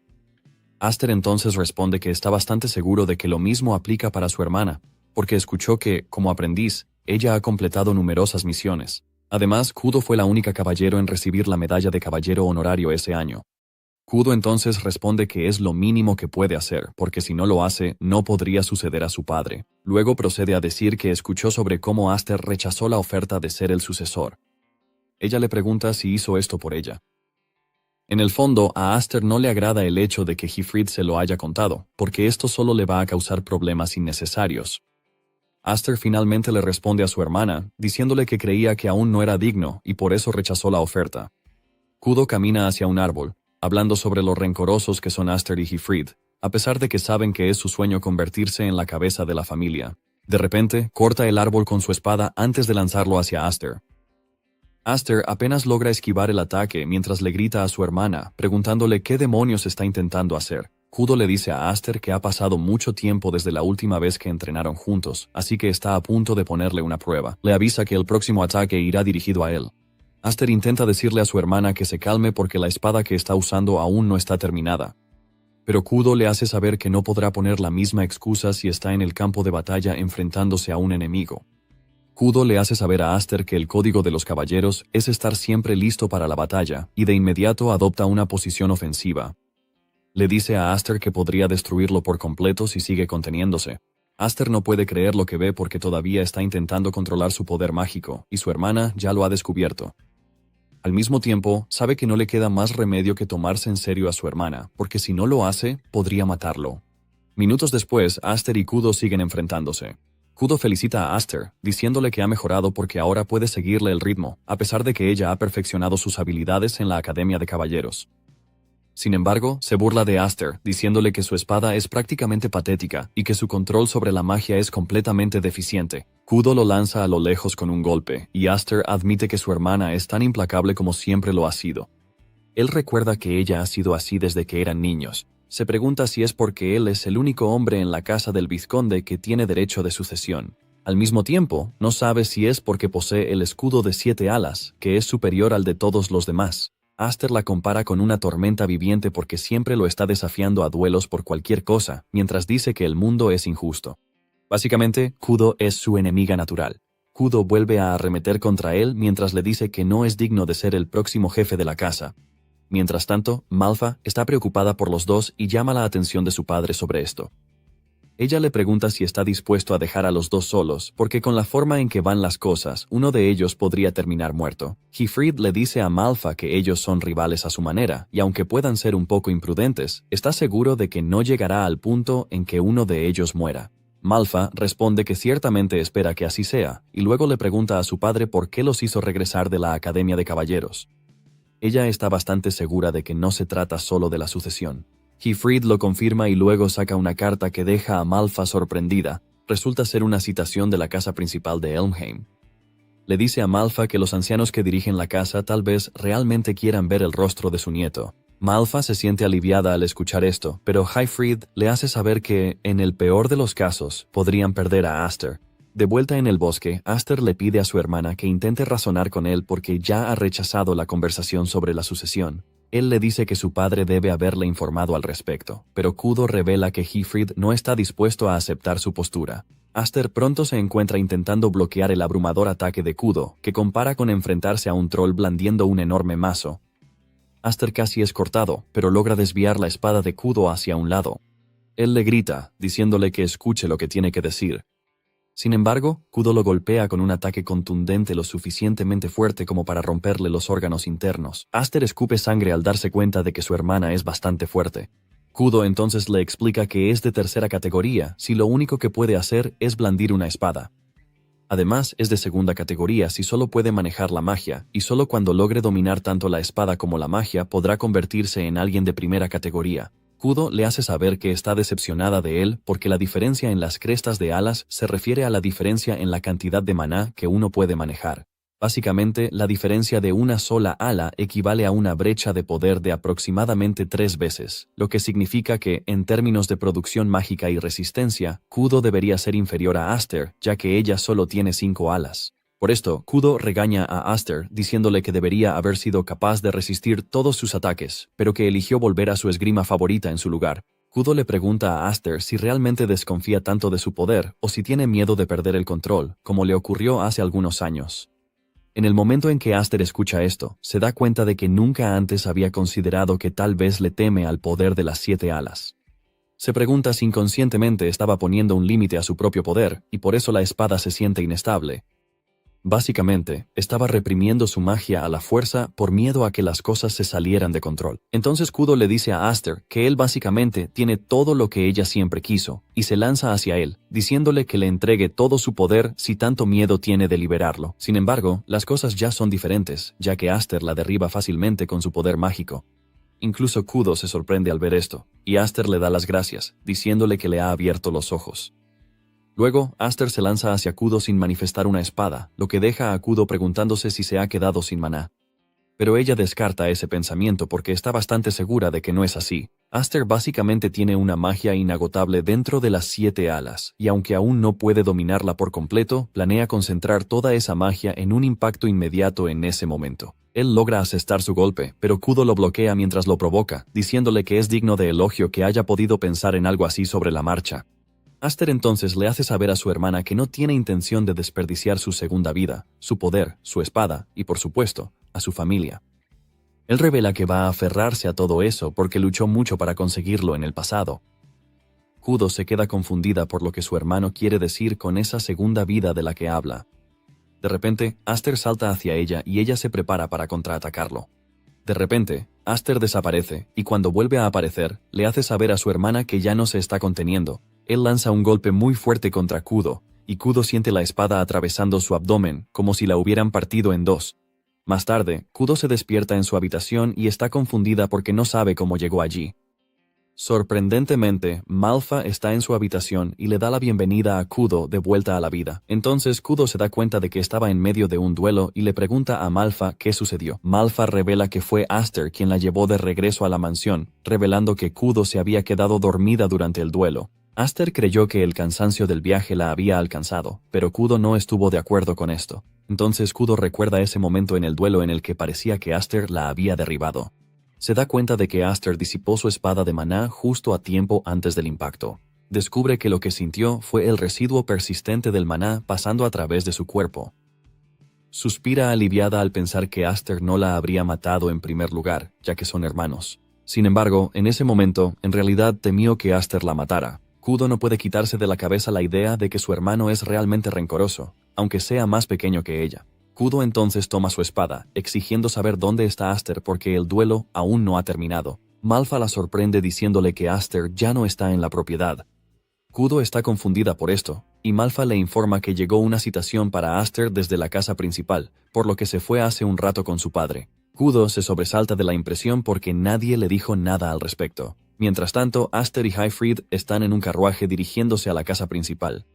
Aster entonces responde que está bastante seguro de que lo mismo aplica para su hermana, porque escuchó que, como aprendiz, ella ha completado numerosas misiones. Además, Kudo fue la única caballero en recibir la medalla de caballero honorario ese año. Kudo entonces responde que es lo mínimo que puede hacer, porque si no lo hace, no podría suceder a su padre. Luego procede a decir que escuchó sobre cómo Aster rechazó la oferta de ser el sucesor. Ella le pregunta si hizo esto por ella. En el fondo, a Aster no le agrada el hecho de que Hyfryd se lo haya contado, porque esto solo le va a causar problemas innecesarios. Aster finalmente le responde a su hermana, diciéndole que creía que aún no era digno y por eso rechazó la oferta. Kudo camina hacia un árbol, hablando sobre lo rencorosos que son Aster y Hyfryd, a pesar de que saben que es su sueño convertirse en la cabeza de la familia. De repente, corta el árbol con su espada antes de lanzarlo hacia Aster. Aster apenas logra esquivar el ataque mientras le grita a su hermana, preguntándole qué demonios está intentando hacer. Kudo le dice a Aster que ha pasado mucho tiempo desde la última vez que entrenaron juntos, así que está a punto de ponerle una prueba. Le avisa que el próximo ataque irá dirigido a él. Aster intenta decirle a su hermana que se calme porque la espada que está usando aún no está terminada. Pero Kudo le hace saber que no podrá poner la misma excusa si está en el campo de batalla enfrentándose a un enemigo. Kudo le hace saber a Aster que el código de los caballeros es estar siempre listo para la batalla, y de inmediato adopta una posición ofensiva. Le dice a Aster que podría destruirlo por completo si sigue conteniéndose. Aster no puede creer lo que ve porque todavía está intentando controlar su poder mágico, y su hermana ya lo ha descubierto. Al mismo tiempo, sabe que no le queda más remedio que tomarse en serio a su hermana, porque si no lo hace, podría matarlo. Minutos después, Aster y Kudo siguen enfrentándose. Kudo felicita a Aster, diciéndole que ha mejorado porque ahora puede seguirle el ritmo, a pesar de que ella ha perfeccionado sus habilidades en la Academia de Caballeros. Sin embargo, se burla de Aster, diciéndole que su espada es prácticamente patética y que su control sobre la magia es completamente deficiente. Kudo lo lanza a lo lejos con un golpe, y Aster admite que su hermana es tan implacable como siempre lo ha sido. Él recuerda que ella ha sido así desde que eran niños. Se pregunta si es porque él es el único hombre en la casa del vizconde que tiene derecho de sucesión. Al mismo tiempo, no sabe si es porque posee el escudo de 7 alas, que es superior al de todos los demás. Aster la compara con una tormenta viviente porque siempre lo está desafiando a duelos por cualquier cosa, mientras dice que el mundo es injusto. Básicamente, Kudo es su enemiga natural. Kudo vuelve a arremeter contra él mientras le dice que no es digno de ser el próximo jefe de la casa. Mientras tanto, Malfa está preocupada por los dos y llama la atención de su padre sobre esto. Ella le pregunta si está dispuesto a dejar a los dos solos, porque con la forma en que van las cosas, uno de ellos podría terminar muerto. Hyfryd le dice a Malfa que ellos son rivales a su manera, y aunque puedan ser un poco imprudentes, está seguro de que no llegará al punto en que uno de ellos muera. Malfa responde que ciertamente espera que así sea, y luego le pregunta a su padre por qué los hizo regresar de la Academia de Caballeros. Ella está bastante segura de que no se trata solo de la sucesión. Hyfryd lo confirma y luego saca una carta que deja a Malfa sorprendida. Resulta ser una citación de la casa principal de Elmheim. Le dice a Malfa que los ancianos que dirigen la casa tal vez realmente quieran ver el rostro de su nieto. Malfa se siente aliviada al escuchar esto, pero Hyfryd le hace saber que, en el peor de los casos, podrían perder a Aster. De vuelta en el bosque, Aster le pide a su hermana que intente razonar con él porque ya ha rechazado la conversación sobre la sucesión. Él le dice que su padre debe haberle informado al respecto, pero Kudo revela que Hyfryd no está dispuesto a aceptar su postura. Aster pronto se encuentra intentando bloquear el abrumador ataque de Kudo, que compara con enfrentarse a un troll blandiendo un enorme mazo. Aster casi es cortado, pero logra desviar la espada de Kudo hacia un lado. Él le grita, diciéndole que escuche lo que tiene que decir. Sin embargo, Kudo lo golpea con un ataque contundente lo suficientemente fuerte como para romperle los órganos internos. Aster escupe sangre al darse cuenta de que su hermana es bastante fuerte. Kudo entonces le explica que es de tercera categoría si lo único que puede hacer es blandir una espada. Además, es de segunda categoría si solo puede manejar la magia, y solo cuando logre dominar tanto la espada como la magia podrá convertirse en alguien de primera categoría. Kudo le hace saber que está decepcionada de él porque la diferencia en las crestas de alas se refiere a la diferencia en la cantidad de maná que uno puede manejar. Básicamente, la diferencia de una sola ala equivale a una brecha de poder de aproximadamente 3 veces, lo que significa que, en términos de producción mágica y resistencia, Kudo debería ser inferior a Aster, ya que ella solo tiene 5 alas. Por esto, Kudo regaña a Aster diciéndole que debería haber sido capaz de resistir todos sus ataques, pero que eligió volver a su esgrima favorita en su lugar. Kudo le pregunta a Aster si realmente desconfía tanto de su poder o si tiene miedo de perder el control, como le ocurrió hace algunos años. En el momento en que Aster escucha esto, se da cuenta de que nunca antes había considerado que tal vez le teme al poder de las 7 alas. Se pregunta si inconscientemente estaba poniendo un límite a su propio poder, y por eso la espada se siente inestable. Básicamente, estaba reprimiendo su magia a la fuerza por miedo a que las cosas se salieran de control. Entonces Kudo le dice a Aster que él básicamente tiene todo lo que ella siempre quiso, y se lanza hacia él, diciéndole que le entregue todo su poder si tanto miedo tiene de liberarlo. Sin embargo, las cosas ya son diferentes, ya que Aster la derriba fácilmente con su poder mágico. Incluso Kudo se sorprende al ver esto, y Aster le da las gracias, diciéndole que le ha abierto los ojos. Luego, Aster se lanza hacia Kudo sin manifestar una espada, lo que deja a Kudo preguntándose si se ha quedado sin maná. Pero ella descarta ese pensamiento porque está bastante segura de que no es así. Aster básicamente tiene una magia inagotable dentro de las 7 alas, y aunque aún no puede dominarla por completo, planea concentrar toda esa magia en un impacto inmediato en ese momento. Él logra asestar su golpe, pero Kudo lo bloquea mientras lo provoca, diciéndole que es digno de elogio que haya podido pensar en algo así sobre la marcha. Aster entonces le hace saber a su hermana que no tiene intención de desperdiciar su segunda vida, su poder, su espada y, por supuesto, a su familia. Él revela que va a aferrarse a todo eso porque luchó mucho para conseguirlo en el pasado. Kudo se queda confundida por lo que su hermano quiere decir con esa segunda vida de la que habla. De repente, Aster salta hacia ella y ella se prepara para contraatacarlo. De repente, Aster desaparece y cuando vuelve a aparecer, le hace saber a su hermana que ya no se está conteniendo. Él lanza un golpe muy fuerte contra Kudo, y Kudo siente la espada atravesando su abdomen, como si la hubieran partido en dos. Más tarde, Kudo se despierta en su habitación y está confundida porque no sabe cómo llegó allí. Sorprendentemente, Malfa está en su habitación y le da la bienvenida a Kudo de vuelta a la vida. Entonces Kudo se da cuenta de que estaba en medio de un duelo y le pregunta a Malfa qué sucedió. Malfa revela que fue Aster quien la llevó de regreso a la mansión, revelando que Kudo se había quedado dormida durante el duelo. Aster creyó que el cansancio del viaje la había alcanzado, pero Kudo no estuvo de acuerdo con esto. Entonces Kudo recuerda ese momento en el duelo en el que parecía que Aster la había derribado. Se da cuenta de que Aster disipó su espada de maná justo a tiempo antes del impacto. Descubre que lo que sintió fue el residuo persistente del maná pasando a través de su cuerpo. Suspira aliviada al pensar que Aster no la habría matado en primer lugar, ya que son hermanos. Sin embargo, en ese momento, en realidad temió que Aster la matara. Kudo no puede quitarse de la cabeza la idea de que su hermano es realmente rencoroso, aunque sea más pequeño que ella. Kudo entonces toma su espada, exigiendo saber dónde está Aster porque el duelo aún no ha terminado. Malfa la sorprende diciéndole que Aster ya no está en la propiedad. Kudo está confundida por esto, y Malfa le informa que llegó una citación para Aster desde la casa principal, por lo que se fue hace un rato con su padre. Kudo se sobresalta de la impresión porque nadie le dijo nada al respecto. Mientras tanto, Aster y Hyfried están en un carruaje dirigiéndose a la casa principal.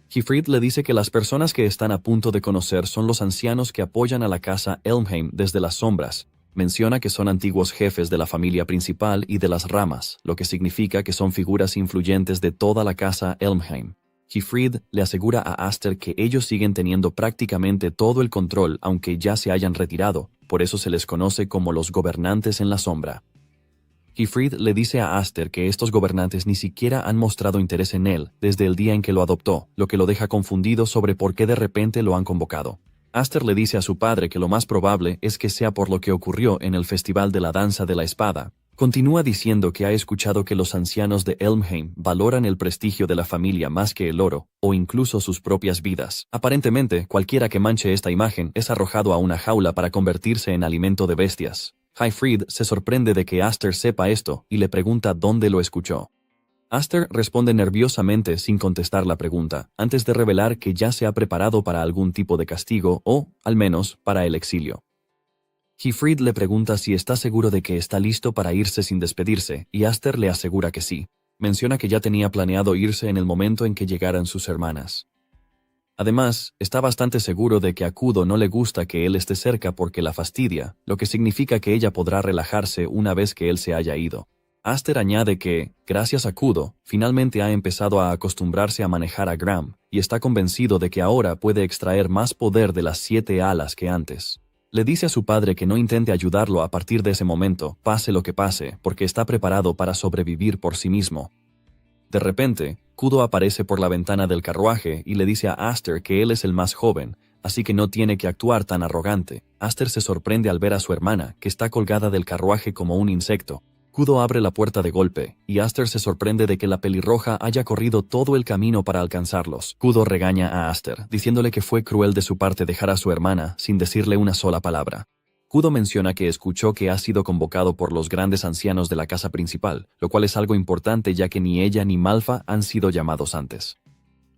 Hyfried le dice que las personas que están a punto de conocer son los ancianos que apoyan a la casa Elmheim desde las sombras. Menciona que son antiguos jefes de la familia principal y de las ramas, lo que significa que son figuras influyentes de toda la casa Elmheim. Hyfried le asegura a Aster que ellos siguen teniendo prácticamente todo el control aunque ya se hayan retirado, por eso se les conoce como los gobernantes en la sombra. Hifrid le dice a Aster que estos gobernantes ni siquiera han mostrado interés en él desde el día en que lo adoptó, lo que lo deja confundido sobre por qué de repente lo han convocado. Aster le dice a su padre que lo más probable es que sea por lo que ocurrió en el Festival de la Danza de la Espada. Continúa diciendo que ha escuchado que los ancianos de Elmheim valoran el prestigio de la familia más que el oro, o incluso sus propias vidas. Aparentemente, cualquiera que manche esta imagen es arrojado a una jaula para convertirse en alimento de bestias. Hifrid se sorprende de que Aster sepa esto y le pregunta dónde lo escuchó. Aster responde nerviosamente sin contestar la pregunta, antes de revelar que ya se ha preparado para algún tipo de castigo o, al menos, para el exilio. Hifrid le pregunta si está seguro de que está listo para irse sin despedirse, y Aster le asegura que sí. Menciona que ya tenía planeado irse en el momento en que llegaran sus hermanas. Además, está bastante seguro de que a Kudo no le gusta que él esté cerca porque la fastidia, lo que significa que ella podrá relajarse una vez que él se haya ido. Aster añade que, gracias a Kudo, finalmente ha empezado a acostumbrarse a manejar a Gram, y está convencido de que ahora puede extraer más poder de las 7 alas que antes. Le dice a su padre que no intente ayudarlo a partir de ese momento, pase lo que pase, porque está preparado para sobrevivir por sí mismo. De repente, Kudo aparece por la ventana del carruaje y le dice a Aster que él es el más joven, así que no tiene que actuar tan arrogante. Aster se sorprende al ver a su hermana, que está colgada del carruaje como un insecto. Kudo abre la puerta de golpe, y Aster se sorprende de que la pelirroja haya corrido todo el camino para alcanzarlos. Kudo regaña a Aster, diciéndole que fue cruel de su parte dejar a su hermana sin decirle una sola palabra. Kudo menciona que escuchó que ha sido convocado por los grandes ancianos de la casa principal, lo cual es algo importante ya que ni ella ni Malfa han sido llamados antes.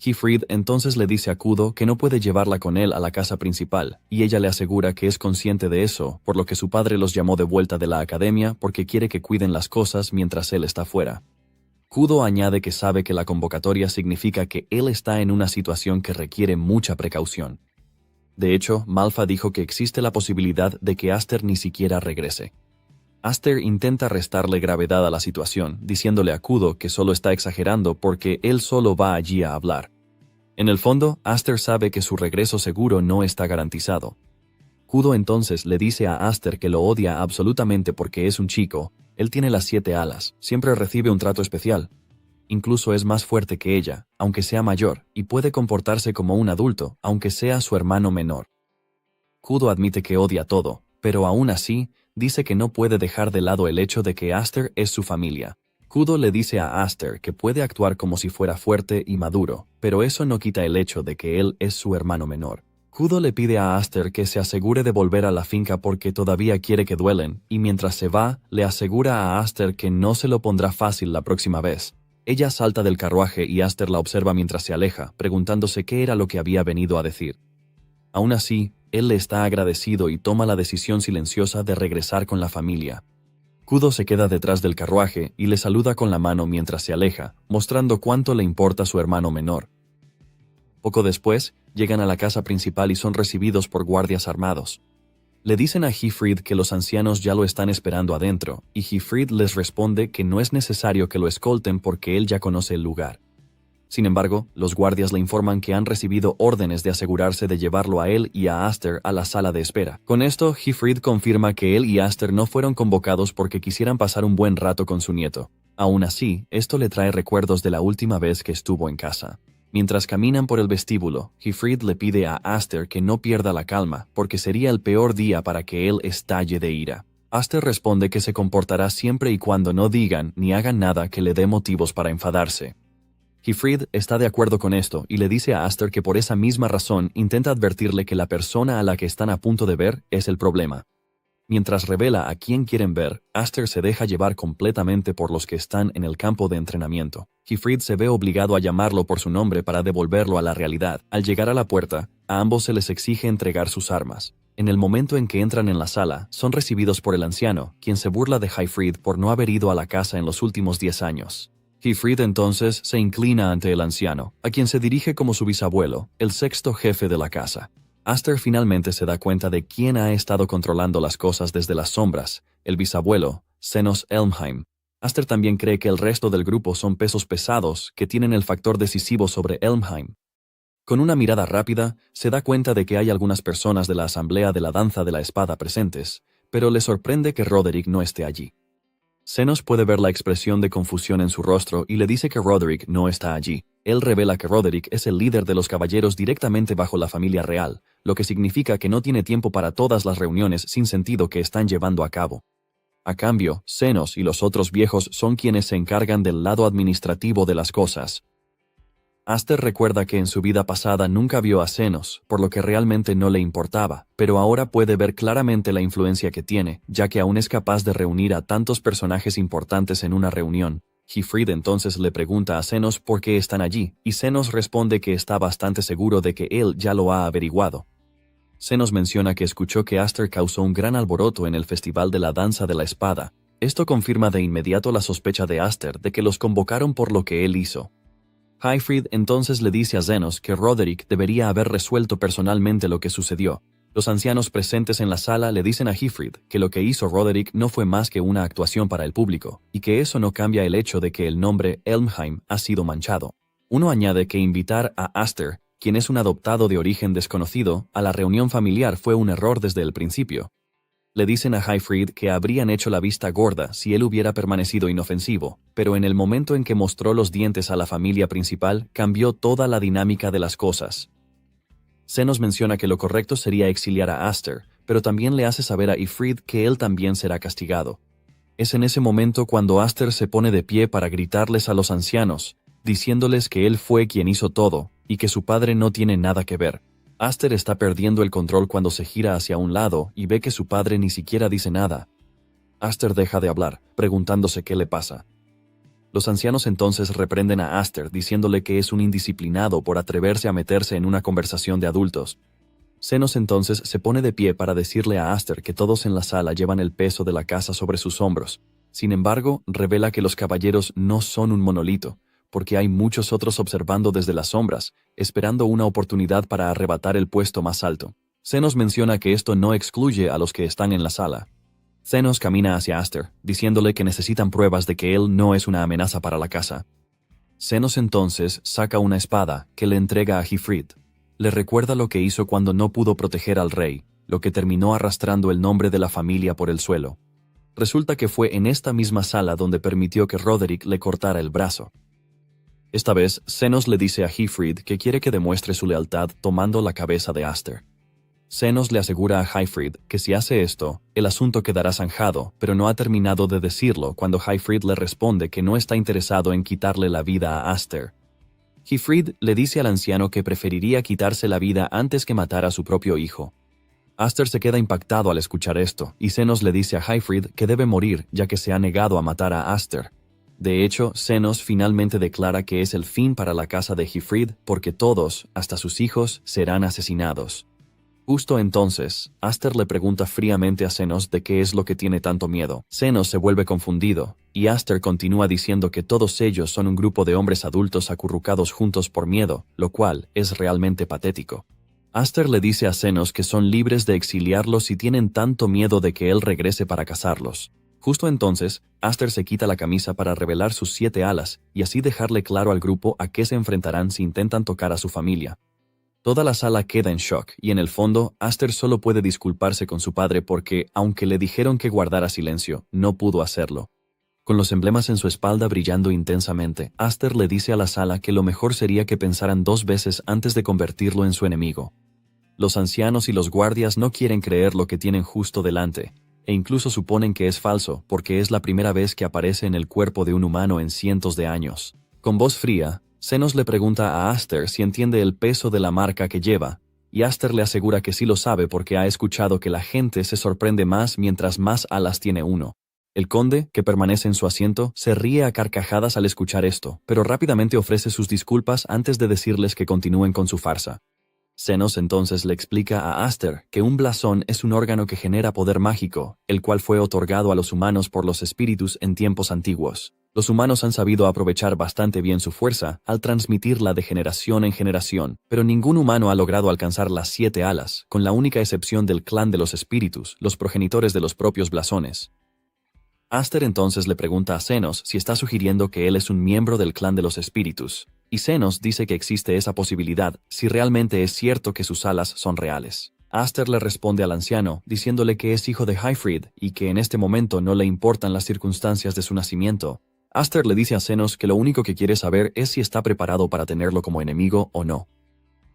Hifrid entonces le dice a Kudo que no puede llevarla con él a la casa principal, y ella le asegura que es consciente de eso, por lo que su padre los llamó de vuelta de la academia porque quiere que cuiden las cosas mientras él está fuera. Kudo añade que sabe que la convocatoria significa que él está en una situación que requiere mucha precaución. De hecho, Malfa dijo que existe la posibilidad de que Aster ni siquiera regrese. Aster intenta restarle gravedad a la situación, diciéndole a Kudo que solo está exagerando porque él solo va allí a hablar. En el fondo, Aster sabe que su regreso seguro no está garantizado. Kudo entonces le dice a Aster que lo odia absolutamente porque es un chico, él tiene las 7 alas, siempre recibe un trato especial. Incluso es más fuerte que ella, aunque sea mayor, y puede comportarse como un adulto, aunque sea su hermano menor. Kudo admite que odia todo, pero aún así, dice que no puede dejar de lado el hecho de que Aster es su familia. Kudo le dice a Aster que puede actuar como si fuera fuerte y maduro, pero eso no quita el hecho de que él es su hermano menor. Kudo le pide a Aster que se asegure de volver a la finca porque todavía quiere que duelen, y mientras se va, le asegura a Aster que no se lo pondrá fácil la próxima vez. Ella salta del carruaje y Aster la observa mientras se aleja, preguntándose qué era lo que había venido a decir. Aún así, él le está agradecido y toma la decisión silenciosa de regresar con la familia. Kudo se queda detrás del carruaje y le saluda con la mano mientras se aleja, mostrando cuánto le importa su hermano menor. Poco después, llegan a la casa principal y son recibidos por guardias armados. Le dicen a Hifrid que los ancianos ya lo están esperando adentro, y Hifrid les responde que no es necesario que lo escolten porque él ya conoce el lugar. Sin embargo, los guardias le informan que han recibido órdenes de asegurarse de llevarlo a él y a Aster a la sala de espera. Con esto, Hifrid confirma que él y Aster no fueron convocados porque quisieran pasar un buen rato con su nieto. Aún así, esto le trae recuerdos de la última vez que estuvo en casa. Mientras caminan por el vestíbulo, Hifrid le pide a Aster que no pierda la calma, porque sería el peor día para que él estalle de ira. Aster responde que se comportará siempre y cuando no digan ni hagan nada que le dé motivos para enfadarse. Hifrid está de acuerdo con esto y le dice a Aster que por esa misma razón intenta advertirle que la persona a la que están a punto de ver es el problema. Mientras revela a quién quieren ver, Aster se deja llevar completamente por los que están en el campo de entrenamiento. Hifrid se ve obligado a llamarlo por su nombre para devolverlo a la realidad. Al llegar a la puerta, a ambos se les exige entregar sus armas. En el momento en que entran en la sala, son recibidos por el anciano, quien se burla de Hifrid por no haber ido a la casa en los últimos 10 años. Hifrid entonces se inclina ante el anciano, a quien se dirige como su bisabuelo, el sexto jefe de la casa. Aster finalmente se da cuenta de quién ha estado controlando las cosas desde las sombras, el bisabuelo, Zenos Elmheim. Aster también cree que el resto del grupo son pesos pesados que tienen el factor decisivo sobre Elmheim. Con una mirada rápida, se da cuenta de que hay algunas personas de la asamblea de la danza de la espada presentes, pero le sorprende que Roderick no esté allí. Zenos puede ver la expresión de confusión en su rostro y le dice que Roderick no está allí. Él revela que Roderick es el líder de los caballeros directamente bajo la familia real, lo que significa que no tiene tiempo para todas las reuniones sin sentido que están llevando a cabo. A cambio, Zenos y los otros viejos son quienes se encargan del lado administrativo de las cosas. Aster recuerda que en su vida pasada nunca vio a Zenos, por lo que realmente no le importaba, pero ahora puede ver claramente la influencia que tiene, ya que aún es capaz de reunir a tantos personajes importantes en una reunión. Hyfryd entonces le pregunta a Zenos por qué están allí, y Zenos responde que está bastante seguro de que él ya lo ha averiguado. Zenos menciona que escuchó que Aster causó un gran alboroto en el Festival de la Danza de la Espada. Esto confirma de inmediato la sospecha de Aster de que los convocaron por lo que él hizo. Hyfryd entonces le dice a Zenos que Roderick debería haber resuelto personalmente lo que sucedió. Los ancianos presentes en la sala le dicen a Hyfryd que lo que hizo Roderick no fue más que una actuación para el público, y que eso no cambia el hecho de que el nombre Elmheim ha sido manchado. Uno añade que invitar a Aster, quien es un adoptado de origen desconocido, a la reunión familiar fue un error desde el principio. Le dicen a Hyfryd que habrían hecho la vista gorda si él hubiera permanecido inofensivo, pero en el momento en que mostró los dientes a la familia principal, cambió toda la dinámica de las cosas. Zenos menciona que lo correcto sería exiliar a Aster, pero también le hace saber a Hyfryd que él también será castigado. Es en ese momento cuando Aster se pone de pie para gritarles a los ancianos, diciéndoles que él fue quien hizo todo, y que su padre no tiene nada que ver. Aster está perdiendo el control cuando se gira hacia un lado y ve que su padre ni siquiera dice nada. Aster deja de hablar, preguntándose qué le pasa. Los ancianos entonces reprenden a Aster diciéndole que es un indisciplinado por atreverse a meterse en una conversación de adultos. Zenos entonces se pone de pie para decirle a Aster que todos en la sala llevan el peso de la casa sobre sus hombros. Sin embargo, revela que los caballeros no son un monolito, porque hay muchos otros observando desde las sombras, esperando una oportunidad para arrebatar el puesto más alto. Zenos menciona que esto no excluye a los que están en la sala. Zenos camina hacia Aster, diciéndole que necesitan pruebas de que él no es una amenaza para la casa. Zenos entonces saca una espada que le entrega a Hyfryd. Le recuerda lo que hizo cuando no pudo proteger al rey, lo que terminó arrastrando el nombre de la familia por el suelo. Resulta que fue en esta misma sala donde permitió que Roderick le cortara el brazo. Esta vez, Zenos le dice a Hyfryd que quiere que demuestre su lealtad tomando la cabeza de Aster. Zenos le asegura a Hyfryd que si hace esto, el asunto quedará zanjado, pero no ha terminado de decirlo cuando Hyfryd le responde que no está interesado en quitarle la vida a Aster. Hyfryd le dice al anciano que preferiría quitarse la vida antes que matar a su propio hijo. Aster se queda impactado al escuchar esto, y Zenos le dice a Hyfryd que debe morir ya que se ha negado a matar a Aster. De hecho, Zenos finalmente declara que es el fin para la casa de Hyfryd porque todos, hasta sus hijos, serán asesinados. Justo entonces, Aster le pregunta fríamente a Zenos de qué es lo que tiene tanto miedo. Zenos se vuelve confundido, y Aster continúa diciendo que todos ellos son un grupo de hombres adultos acurrucados juntos por miedo, lo cual es realmente patético. Aster le dice a Zenos que son libres de exiliarlos si tienen tanto miedo de que él regrese para cazarlos. Justo entonces, Aster se quita la camisa para revelar sus 7 alas y así dejarle claro al grupo a qué se enfrentarán si intentan tocar a su familia. Toda la sala queda en shock y en el fondo, Aster solo puede disculparse con su padre porque, aunque le dijeron que guardara silencio, no pudo hacerlo. Con los emblemas en su espalda brillando intensamente, Aster le dice a la sala que lo mejor sería que pensaran 2 veces antes de convertirlo en su enemigo. Los ancianos y los guardias no quieren creer lo que tienen justo delante, e incluso suponen que es falso porque es la primera vez que aparece en el cuerpo de un humano en cientos de años. Con voz fría, Zenos le pregunta a Aster si entiende el peso de la marca que lleva, y Aster le asegura que sí lo sabe porque ha escuchado que la gente se sorprende más mientras más alas tiene uno. El conde, que permanece en su asiento, se ríe a carcajadas al escuchar esto, pero rápidamente ofrece sus disculpas antes de decirles que continúen con su farsa. Zenos entonces le explica a Aster que un blasón es un órgano que genera poder mágico, el cual fue otorgado a los humanos por los espíritus en tiempos antiguos. Los humanos han sabido aprovechar bastante bien su fuerza al transmitirla de generación en generación, pero ningún humano ha logrado alcanzar las 7 alas, con la única excepción del clan de los espíritus, los progenitores de los propios blasones. Aster entonces le pregunta a Zenos si está sugiriendo que él es un miembro del clan de los espíritus, y Zenos dice que existe esa posibilidad si realmente es cierto que sus alas son reales. Aster le responde al anciano, diciéndole que es hijo de Hyfryd y que en este momento no le importan las circunstancias de su nacimiento. Aster le dice a Zenos que lo único que quiere saber es si está preparado para tenerlo como enemigo o no.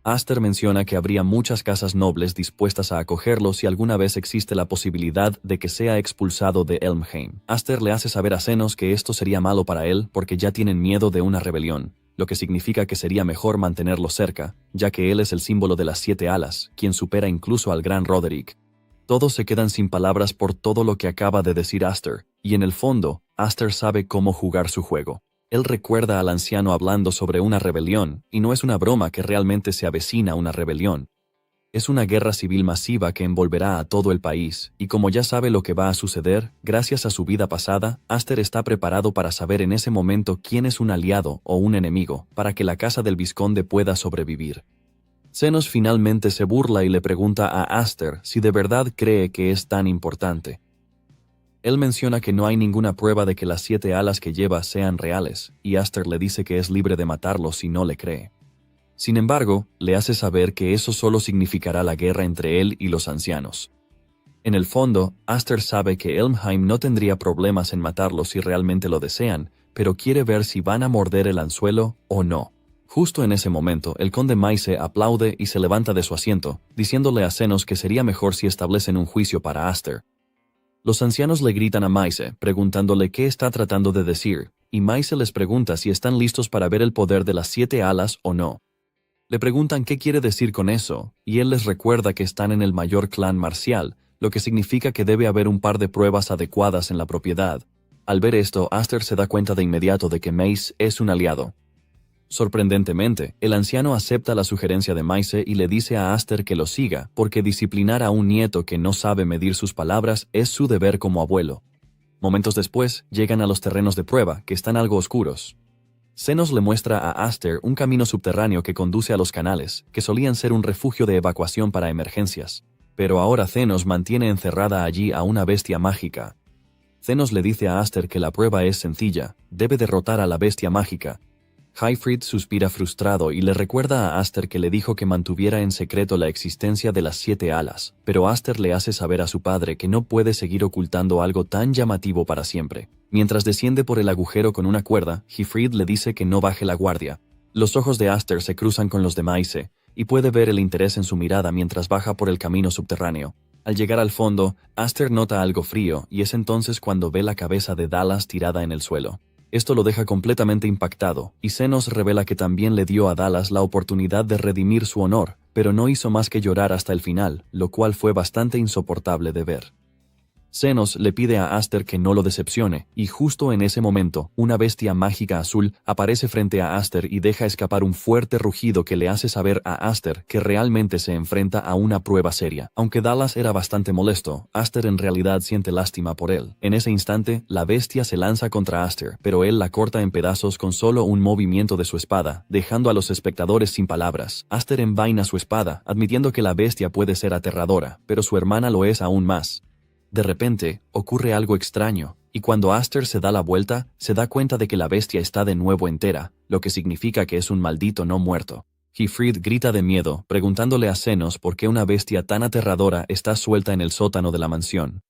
Aster menciona que habría muchas casas nobles dispuestas a acogerlo si alguna vez existe la posibilidad de que sea expulsado de Elmheim. Aster le hace saber a Zenos que esto sería malo para él porque ya tienen miedo de una rebelión, lo que significa que sería mejor mantenerlo cerca, ya que él es el símbolo de las 7 alas, quien supera incluso al gran Roderick. Todos se quedan sin palabras por todo lo que acaba de decir Aster, y en el fondo, Aster sabe cómo jugar su juego. Él recuerda al anciano hablando sobre una rebelión, y no es una broma que realmente se avecina una rebelión. Es una guerra civil masiva que envolverá a todo el país, y como ya sabe lo que va a suceder, gracias a su vida pasada, Aster está preparado para saber en ese momento quién es un aliado o un enemigo, para que la casa del vizconde pueda sobrevivir. Zenos finalmente se burla y le pregunta a Aster si de verdad cree que es tan importante. Él menciona que no hay ninguna prueba de que las 7 alas que lleva sean reales, y Aster le dice que es libre de matarlo si no le cree. Sin embargo, le hace saber que eso solo significará la guerra entre él y los ancianos. En el fondo, Aster sabe que Elmheim no tendría problemas en matarlo si realmente lo desean, pero quiere ver si van a morder el anzuelo o no. Justo en ese momento, el conde Maise aplaude y se levanta de su asiento, diciéndole a Zenos que sería mejor si establecen un juicio para Aster. Los ancianos le gritan a Maise, preguntándole qué está tratando de decir, y Maise les pregunta si están listos para ver el poder de las 7 alas o no. Le preguntan qué quiere decir con eso, y él les recuerda que están en el mayor clan marcial, lo que significa que debe haber un par de pruebas adecuadas en la propiedad. Al ver esto, Aster se da cuenta de inmediato de que Mace es un aliado. Sorprendentemente, el anciano acepta la sugerencia de Maise y le dice a Aster que lo siga, porque disciplinar a un nieto que no sabe medir sus palabras es su deber como abuelo. Momentos después, llegan a los terrenos de prueba, que están algo oscuros. Zenos le muestra a Aster un camino subterráneo que conduce a los canales, que solían ser un refugio de evacuación para emergencias. Pero ahora Zenos mantiene encerrada allí a una bestia mágica. Zenos le dice a Aster que la prueba es sencilla, debe derrotar a la bestia mágica. Hyfryd suspira frustrado y le recuerda a Aster que le dijo que mantuviera en secreto la existencia de las 7 alas, pero Aster le hace saber a su padre que no puede seguir ocultando algo tan llamativo para siempre. Mientras desciende por el agujero con una cuerda, Hyfryd le dice que no baje la guardia. Los ojos de Aster se cruzan con los de Maise, y puede ver el interés en su mirada mientras baja por el camino subterráneo. Al llegar al fondo, Aster nota algo frío, y es entonces cuando ve la cabeza de Dallas tirada en el suelo. Esto lo deja completamente impactado, y Zenos revela que también le dio a Dallas la oportunidad de redimir su honor, pero no hizo más que llorar hasta el final, lo cual fue bastante insoportable de ver. Zenos le pide a Aster que no lo decepcione, y justo en ese momento, una bestia mágica azul aparece frente a Aster y deja escapar un fuerte rugido que le hace saber a Aster que realmente se enfrenta a una prueba seria. Aunque Dallas era bastante molesto, Aster en realidad siente lástima por él. En ese instante, la bestia se lanza contra Aster, pero él la corta en pedazos con solo un movimiento de su espada, dejando a los espectadores sin palabras. Aster envaina su espada, admitiendo que la bestia puede ser aterradora, pero su hermana lo es aún más. De repente, ocurre algo extraño, y cuando Aster se da la vuelta, se da cuenta de que la bestia está de nuevo entera, lo que significa que es un maldito no muerto. Hyfryd grita de miedo, preguntándole a Zenos por qué una bestia tan aterradora está suelta en el sótano de la mansión.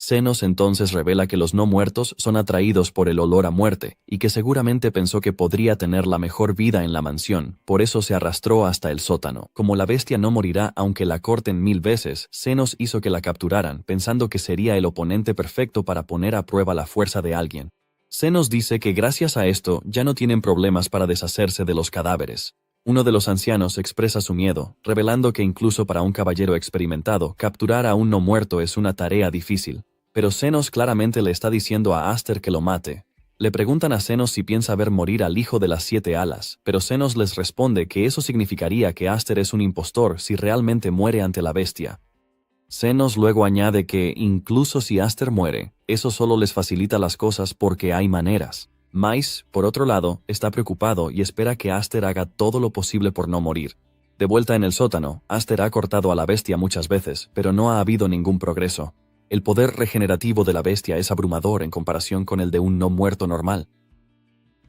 Zenos entonces revela que los no muertos son atraídos por el olor a muerte, y que seguramente pensó que podría tener la mejor vida en la mansión, por eso se arrastró hasta el sótano. Como la bestia no morirá aunque la corten 1000 veces, Zenos hizo que la capturaran, pensando que sería el oponente perfecto para poner a prueba la fuerza de alguien. Zenos dice que gracias a esto ya no tienen problemas para deshacerse de los cadáveres. Uno de los ancianos expresa su miedo, revelando que incluso para un caballero experimentado, capturar a un no muerto es una tarea difícil. Pero Zenos claramente le está diciendo a Aster que lo mate. Le preguntan a Zenos si piensa ver morir al hijo de las 7 alas, pero Zenos les responde que eso significaría que Aster es un impostor si realmente muere ante la bestia. Zenos luego añade que, incluso si Aster muere, eso solo les facilita las cosas porque hay maneras. Maise, por otro lado, está preocupado y espera que Aster haga todo lo posible por no morir. De vuelta en el sótano, Aster ha cortado a la bestia muchas veces, pero no ha habido ningún progreso. El poder regenerativo de la bestia es abrumador en comparación con el de un no muerto normal.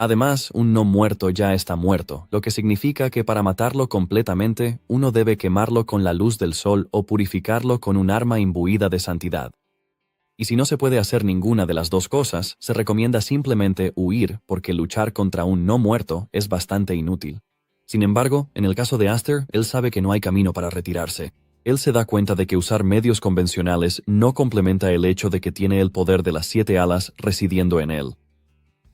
Además, un no muerto ya está muerto, lo que significa que para matarlo completamente, uno debe quemarlo con la luz del sol o purificarlo con un arma imbuida de santidad. Y si no se puede hacer ninguna de las dos cosas, se recomienda simplemente huir porque luchar contra un no muerto es bastante inútil. Sin embargo, en el caso de Aster, él sabe que no hay camino para retirarse. Él se da cuenta de que usar medios convencionales no complementa el hecho de que tiene el poder de las 7 alas residiendo en él.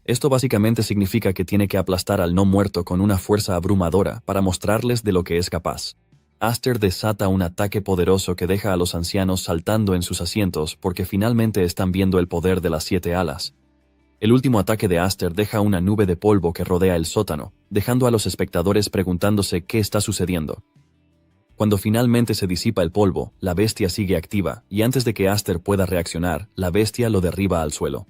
Esto básicamente significa que tiene que aplastar al no muerto con una fuerza abrumadora para mostrarles de lo que es capaz. Aster desata un ataque poderoso que deja a los ancianos saltando en sus asientos porque finalmente están viendo el poder de las 7 alas. El último ataque de Aster deja una nube de polvo que rodea el sótano, dejando a los espectadores preguntándose qué está sucediendo. Cuando finalmente se disipa el polvo, la bestia sigue activa, y antes de que Aster pueda reaccionar, la bestia lo derriba al suelo.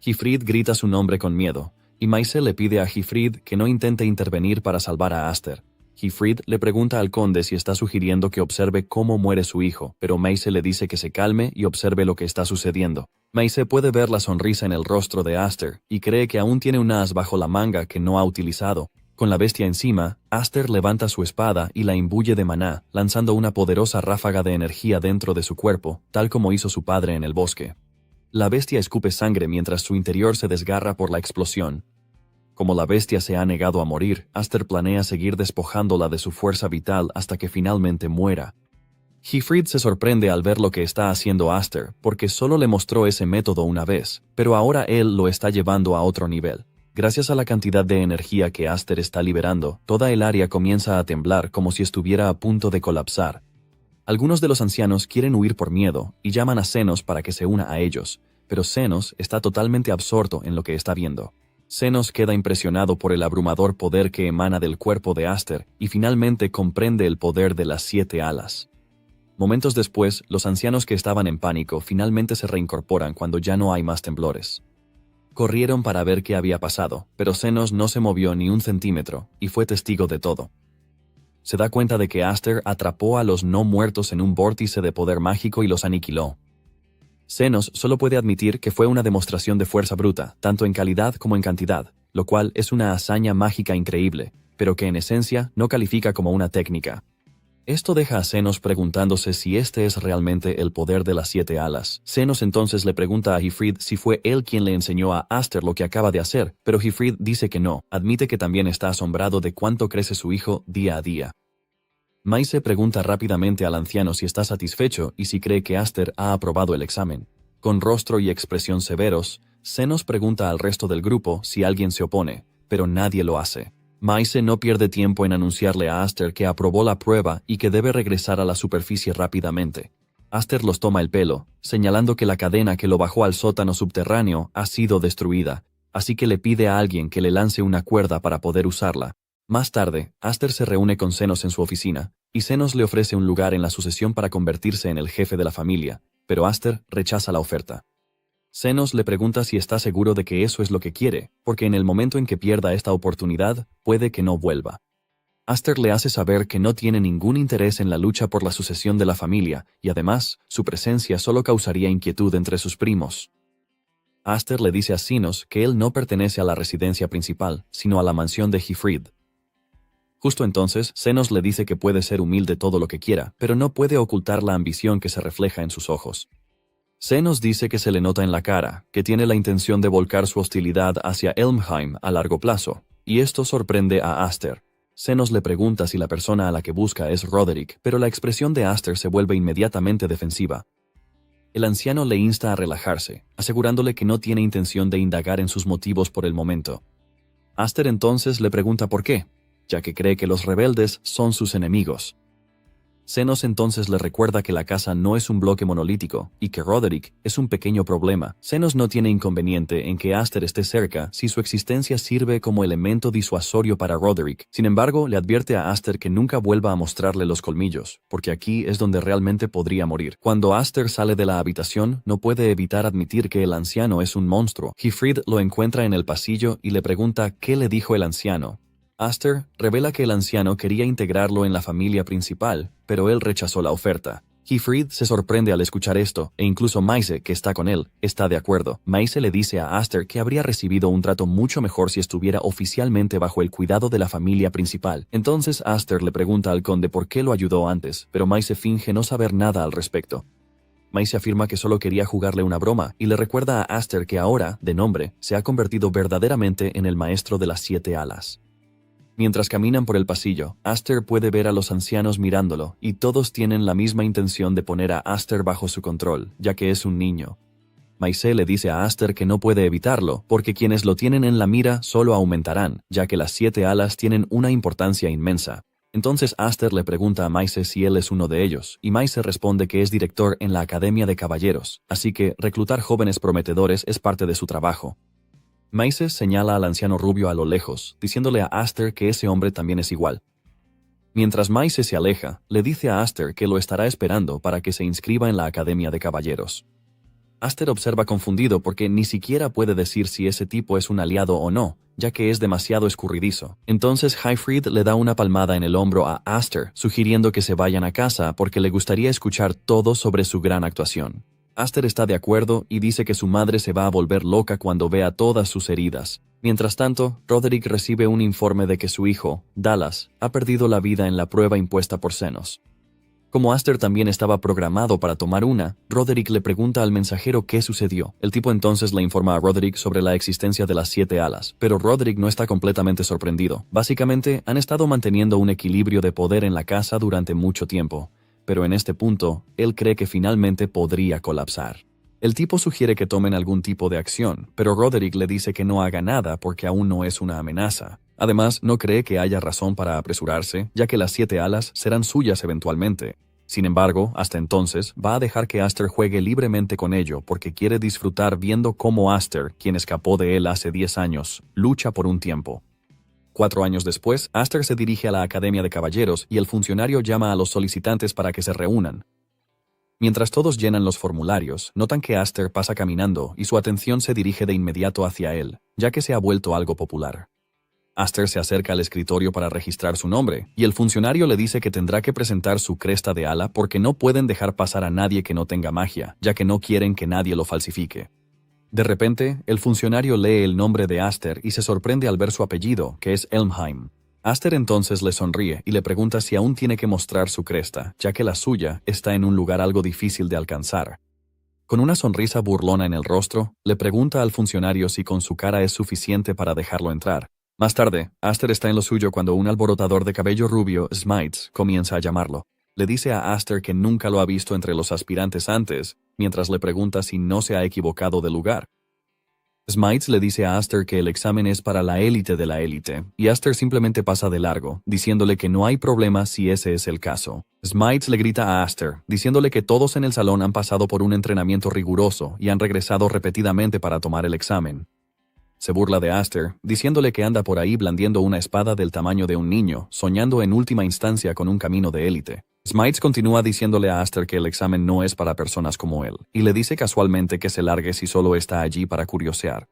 Hifrid grita su nombre con miedo, y Maise le pide a Hifrid que no intente intervenir para salvar a Aster. Hifrid le pregunta al conde si está sugiriendo que observe cómo muere su hijo, pero Maise le dice que se calme y observe lo que está sucediendo. Maise puede ver la sonrisa en el rostro de Aster, y cree que aún tiene un as bajo la manga que no ha utilizado. Con la bestia encima, Aster levanta su espada y la imbuye de maná, lanzando una poderosa ráfaga de energía dentro de su cuerpo, tal como hizo su padre en el bosque. La bestia escupe sangre mientras su interior se desgarra por la explosión. Como la bestia se ha negado a morir, Aster planea seguir despojándola de su fuerza vital hasta que finalmente muera. Hifrid se sorprende al ver lo que está haciendo Aster, porque solo le mostró ese método una vez, pero ahora él lo está llevando a otro nivel. Gracias a la cantidad de energía que Aster está liberando, toda el área comienza a temblar como si estuviera a punto de colapsar. Algunos de los ancianos quieren huir por miedo y llaman a Zenos para que se una a ellos, pero Zenos está totalmente absorto en lo que está viendo. Zenos queda impresionado por el abrumador poder que emana del cuerpo de Aster y finalmente comprende el poder de las 7 alas. Momentos después, los ancianos que estaban en pánico finalmente se reincorporan cuando ya no hay más temblores. Corrieron para ver qué había pasado, pero Zenos no se movió ni un centímetro y fue testigo de todo. Se da cuenta de que Aster atrapó a los no muertos en un vórtice de poder mágico y los aniquiló. Zenos solo puede admitir que fue una demostración de fuerza bruta, tanto en calidad como en cantidad, lo cual es una hazaña mágica increíble, pero que en esencia no califica como una técnica. Esto deja a Zenos preguntándose si este es realmente el poder de las 7 alas. Zenos entonces le pregunta a Hifrid si fue él quien le enseñó a Aster lo que acaba de hacer, pero Hifrid dice que no, admite que también está asombrado de cuánto crece su hijo día a día. Maise pregunta rápidamente al anciano si está satisfecho y si cree que Aster ha aprobado el examen. Con rostro y expresión severos, Zenos pregunta al resto del grupo si alguien se opone, pero nadie lo hace. Maise no pierde tiempo en anunciarle a Aster que aprobó la prueba y que debe regresar a la superficie rápidamente. Aster los toma el pelo, señalando que la cadena que lo bajó al sótano subterráneo ha sido destruida, así que le pide a alguien que le lance una cuerda para poder usarla. Más tarde, Aster se reúne con Zenos en su oficina, y Zenos le ofrece un lugar en la sucesión para convertirse en el jefe de la familia, pero Aster rechaza la oferta. Zenos le pregunta si está seguro de que eso es lo que quiere, porque en el momento en que pierda esta oportunidad, puede que no vuelva. Aster le hace saber que no tiene ningún interés en la lucha por la sucesión de la familia, y además, su presencia solo causaría inquietud entre sus primos. Aster le dice a Zenos que él no pertenece a la residencia principal, sino a la mansión de Hifrid. Justo entonces, Zenos le dice que puede ser humilde todo lo que quiera, pero no puede ocultar la ambición que se refleja en sus ojos. Zenos dice que se le nota en la cara, que tiene la intención de volcar su hostilidad hacia Elmheim a largo plazo, y esto sorprende a Aster. Zenos le pregunta si la persona a la que busca es Roderick, pero la expresión de Aster se vuelve inmediatamente defensiva. El anciano le insta a relajarse, asegurándole que no tiene intención de indagar en sus motivos por el momento. Aster entonces le pregunta por qué, ya que cree que los rebeldes son sus enemigos. Zenos entonces le recuerda que la casa no es un bloque monolítico y que Roderick es un pequeño problema. Zenos no tiene inconveniente en que Aster esté cerca si su existencia sirve como elemento disuasorio para Roderick. Sin embargo, le advierte a Aster que nunca vuelva a mostrarle los colmillos, porque aquí es donde realmente podría morir. Cuando Aster sale de la habitación, no puede evitar admitir que el anciano es un monstruo. Hifrid lo encuentra en el pasillo y le pregunta qué le dijo el anciano. Aster revela que el anciano quería integrarlo en la familia principal, pero él rechazó la oferta. Hyfryd se sorprende al escuchar esto, e incluso Maise, que está con él, está de acuerdo. Maise le dice a Aster que habría recibido un trato mucho mejor si estuviera oficialmente bajo el cuidado de la familia principal. Entonces Aster le pregunta al conde por qué lo ayudó antes, pero Maise finge no saber nada al respecto. Maise afirma que solo quería jugarle una broma y le recuerda a Aster que ahora, de nombre, se ha convertido verdaderamente en el maestro de las 7 alas. Mientras caminan por el pasillo, Aster puede ver a los ancianos mirándolo, y todos tienen la misma intención de poner a Aster bajo su control, ya que es un niño. Maise le dice a Aster que no puede evitarlo, porque quienes lo tienen en la mira solo aumentarán, ya que las 7 alas tienen una importancia inmensa. Entonces Aster le pregunta a Maise si él es uno de ellos, y Maise responde que es director en la Academia de Caballeros, así que reclutar jóvenes prometedores es parte de su trabajo. Maise señala al anciano rubio a lo lejos, diciéndole a Aster que ese hombre también es igual. Mientras Maise se aleja, le dice a Aster que lo estará esperando para que se inscriba en la Academia de Caballeros. Aster observa confundido porque ni siquiera puede decir si ese tipo es un aliado o no, ya que es demasiado escurridizo. Entonces Hyfryd le da una palmada en el hombro a Aster, sugiriendo que se vayan a casa porque le gustaría escuchar todo sobre su gran actuación. Aster está de acuerdo y dice que su madre se va a volver loca cuando vea todas sus heridas. Mientras tanto, Roderick recibe un informe de que su hijo, Dallas, ha perdido la vida en la prueba impuesta por Senos. Como Aster también estaba programado para tomar una, Roderick le pregunta al mensajero qué sucedió. El tipo entonces le informa a Roderick sobre la existencia de las 7 alas, pero Roderick no está completamente sorprendido. Básicamente, han estado manteniendo un equilibrio de poder en la casa durante mucho tiempo. Pero en este punto, él cree que finalmente podría colapsar. El tipo sugiere que tomen algún tipo de acción, pero Roderick le dice que no haga nada porque aún no es una amenaza. Además, no cree que haya razón para apresurarse, ya que las 7 alas serán suyas eventualmente. Sin embargo, hasta entonces, va a dejar que Aster juegue libremente con ello porque quiere disfrutar viendo cómo Aster, quien escapó de él hace 10 años, lucha por un tiempo. 4 años después, Aster se dirige a la Academia de Caballeros y el funcionario llama a los solicitantes para que se reúnan. Mientras todos llenan los formularios, notan que Aster pasa caminando y su atención se dirige de inmediato hacia él, ya que se ha vuelto algo popular. Aster se acerca al escritorio para registrar su nombre, y el funcionario le dice que tendrá que presentar su cresta de ala porque no pueden dejar pasar a nadie que no tenga magia, ya que no quieren que nadie lo falsifique. De repente, el funcionario lee el nombre de Aster y se sorprende al ver su apellido, que es Elmheim. Aster entonces le sonríe y le pregunta si aún tiene que mostrar su cresta, ya que la suya está en un lugar algo difícil de alcanzar. Con una sonrisa burlona en el rostro, le pregunta al funcionario si con su cara es suficiente para dejarlo entrar. Más tarde, Aster está en lo suyo cuando un alborotador de cabello rubio, Smites, comienza a llamarlo. Le dice a Aster que nunca lo ha visto entre los aspirantes antes, mientras le pregunta si no se ha equivocado de lugar. Smites le dice a Aster que el examen es para la élite de la élite, y Aster simplemente pasa de largo, diciéndole que no hay problema si ese es el caso. Smites le grita a Aster, diciéndole que todos en el salón han pasado por un entrenamiento riguroso y han regresado repetidamente para tomar el examen. Se burla de Aster, diciéndole que anda por ahí blandiendo una espada del tamaño de un niño, soñando en última instancia con un camino de élite. Smites continúa diciéndole a Aster que el examen no es para personas como él, y le dice casualmente que se largue si solo está allí para curiosear.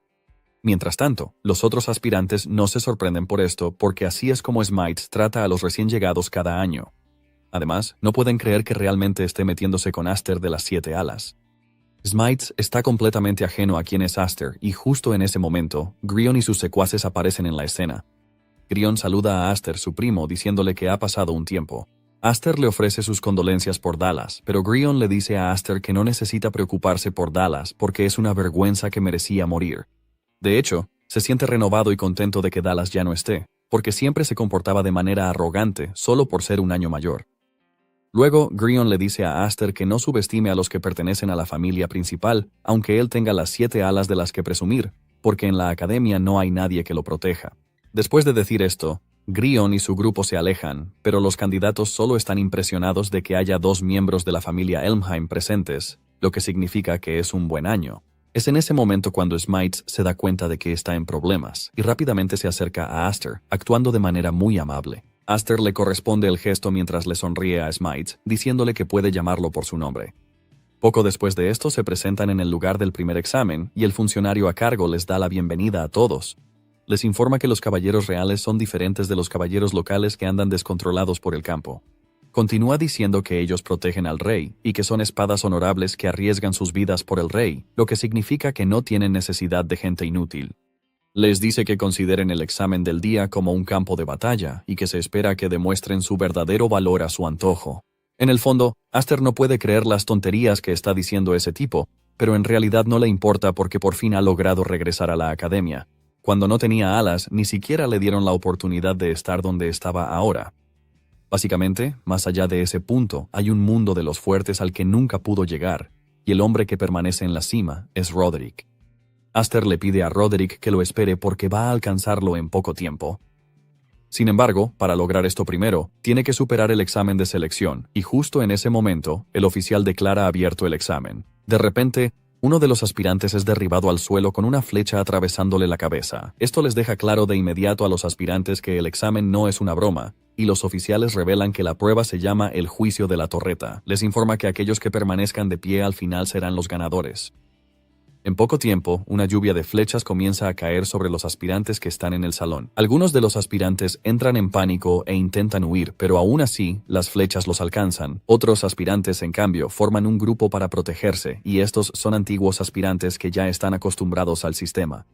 Mientras tanto, los otros aspirantes no se sorprenden por esto porque así es como Smites trata a los recién llegados cada año. Además, no pueden creer que realmente esté metiéndose con Aster de las 7 alas. Smites está completamente ajeno a quién es Aster y justo en ese momento, Grion y sus secuaces aparecen en la escena. Grion saluda a Aster, su primo, diciéndole que ha pasado un tiempo. Aster le ofrece sus condolencias por Dallas, pero Grion le dice a Aster que no necesita preocuparse por Dallas porque es una vergüenza que merecía morir. De hecho, se siente renovado y contento de que Dallas ya no esté, porque siempre se comportaba de manera arrogante solo por ser un año mayor. Luego, Grion le dice a Aster que no subestime a los que pertenecen a la familia principal, aunque él tenga las 7 alas de las que presumir, porque en la academia no hay nadie que lo proteja. Después de decir esto, Grion y su grupo se alejan, pero los candidatos solo están impresionados de que haya 2 miembros de la familia Elmheim presentes, lo que significa que es un buen año. Es en ese momento cuando Smites se da cuenta de que está en problemas, y rápidamente se acerca a Aster, actuando de manera muy amable. Aster le corresponde el gesto mientras le sonríe a Smites, diciéndole que puede llamarlo por su nombre. Poco después de esto se presentan en el lugar del primer examen, y el funcionario a cargo les da la bienvenida a todos. Les informa que los caballeros reales son diferentes de los caballeros locales que andan descontrolados por el campo. Continúa diciendo que ellos protegen al rey y que son espadas honorables que arriesgan sus vidas por el rey, lo que significa que no tienen necesidad de gente inútil. Les dice que consideren el examen del día como un campo de batalla y que se espera que demuestren su verdadero valor a su antojo. En el fondo, Aster no puede creer las tonterías que está diciendo ese tipo, pero en realidad no le importa porque por fin ha logrado regresar a la academia. Cuando no tenía alas, ni siquiera le dieron la oportunidad de estar donde estaba ahora. Básicamente, más allá de ese punto, hay un mundo de los fuertes al que nunca pudo llegar, y el hombre que permanece en la cima es Roderick. Aster le pide a Roderick que lo espere porque va a alcanzarlo en poco tiempo. Sin embargo, para lograr esto primero, tiene que superar el examen de selección, y justo en ese momento, el oficial declara abierto el examen. De repente, uno de los aspirantes es derribado al suelo con una flecha atravesándole la cabeza. Esto les deja claro de inmediato a los aspirantes que el examen no es una broma, y los oficiales revelan que la prueba se llama el juicio de la torreta. Les informa que aquellos que permanezcan de pie al final serán los ganadores. En poco tiempo, una lluvia de flechas comienza a caer sobre los aspirantes que están en el salón. Algunos de los aspirantes entran en pánico e intentan huir, pero aún así, las flechas los alcanzan. Otros aspirantes, en cambio, forman un grupo para protegerse, y estos son antiguos aspirantes que ya están acostumbrados al sistema.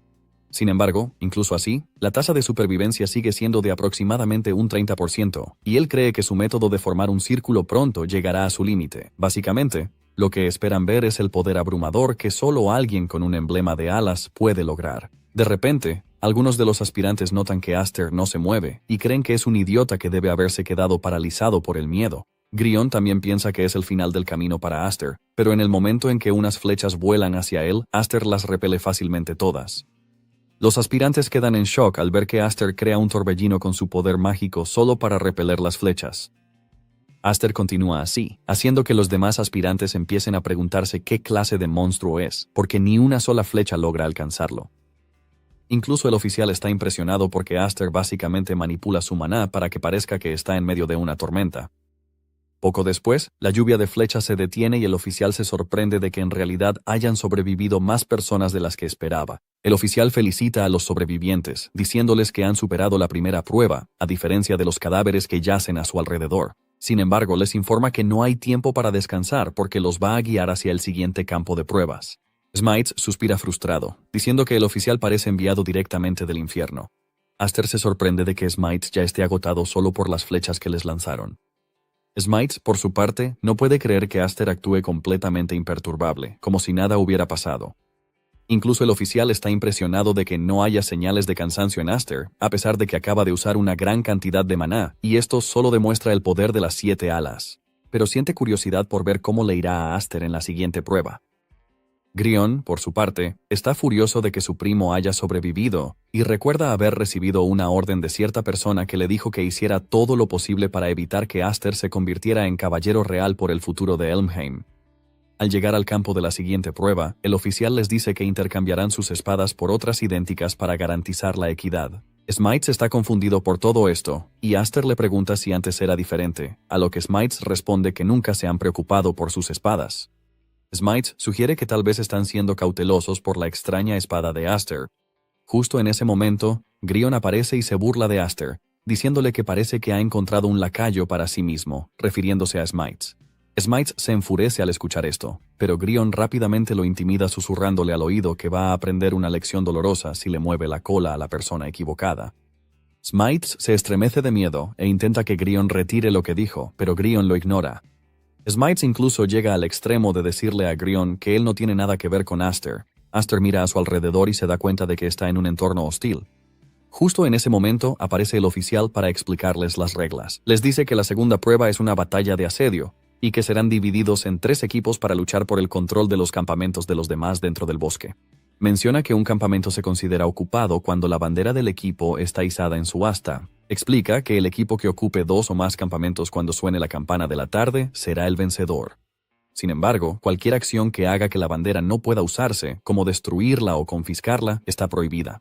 Sin embargo, incluso así, la tasa de supervivencia sigue siendo de aproximadamente un 30%, y él cree que su método de formar un círculo pronto llegará a su límite. Básicamente, lo que esperan ver es el poder abrumador que solo alguien con un emblema de alas puede lograr. De repente, algunos de los aspirantes notan que Aster no se mueve y creen que es un idiota que debe haberse quedado paralizado por el miedo. Grion también piensa que es el final del camino para Aster, pero en el momento en que unas flechas vuelan hacia él, Aster las repele fácilmente todas. Los aspirantes quedan en shock al ver que Aster crea un torbellino con su poder mágico solo para repeler las flechas. Aster continúa así, haciendo que los demás aspirantes empiecen a preguntarse qué clase de monstruo es, porque ni una sola flecha logra alcanzarlo. Incluso el oficial está impresionado porque Aster básicamente manipula su maná para que parezca que está en medio de una tormenta. Poco después, la lluvia de flechas se detiene y el oficial se sorprende de que en realidad hayan sobrevivido más personas de las que esperaba. El oficial felicita a los sobrevivientes, diciéndoles que han superado la primera prueba, a diferencia de los cadáveres que yacen a su alrededor. Sin embargo, les informa que no hay tiempo para descansar porque los va a guiar hacia el siguiente campo de pruebas. Smites suspira frustrado, diciendo que el oficial parece enviado directamente del infierno. Aster se sorprende de que Smites ya esté agotado solo por las flechas que les lanzaron. Smites, por su parte, no puede creer que Aster actúe completamente imperturbable, como si nada hubiera pasado. Incluso el oficial está impresionado de que no haya señales de cansancio en Aster, a pesar de que acaba de usar una gran cantidad de maná, y esto solo demuestra el poder de las 7 alas. Pero siente curiosidad por ver cómo le irá a Aster en la siguiente prueba. Grion, por su parte, está furioso de que su primo haya sobrevivido, y recuerda haber recibido una orden de cierta persona que le dijo que hiciera todo lo posible para evitar que Aster se convirtiera en caballero real por el futuro de Elmheim. Al llegar al campo de la siguiente prueba, el oficial les dice que intercambiarán sus espadas por otras idénticas para garantizar la equidad. Smites está confundido por todo esto, y Aster le pregunta si antes era diferente, a lo que Smites responde que nunca se han preocupado por sus espadas. Smites sugiere que tal vez están siendo cautelosos por la extraña espada de Aster. Justo en ese momento, Grion aparece y se burla de Aster, diciéndole que parece que ha encontrado un lacayo para sí mismo, refiriéndose a Smites. Smites se enfurece al escuchar esto, pero Grion rápidamente lo intimida susurrándole al oído que va a aprender una lección dolorosa si le mueve la cola a la persona equivocada. Smites se estremece de miedo e intenta que Grion retire lo que dijo, pero Grion lo ignora. Smites incluso llega al extremo de decirle a Grion que él no tiene nada que ver con Aster. Aster mira a su alrededor y se da cuenta de que está en un entorno hostil. Justo en ese momento aparece el oficial para explicarles las reglas. Les dice que la segunda prueba es una batalla de asedio, y que serán divididos en 3 equipos para luchar por el control de los campamentos de los demás dentro del bosque. Menciona que un campamento se considera ocupado cuando la bandera del equipo está izada en su asta. Explica que el equipo que ocupe 2 o más campamentos cuando suene la campana de la tarde será el vencedor. Sin embargo, cualquier acción que haga que la bandera no pueda usarse, como destruirla o confiscarla, está prohibida.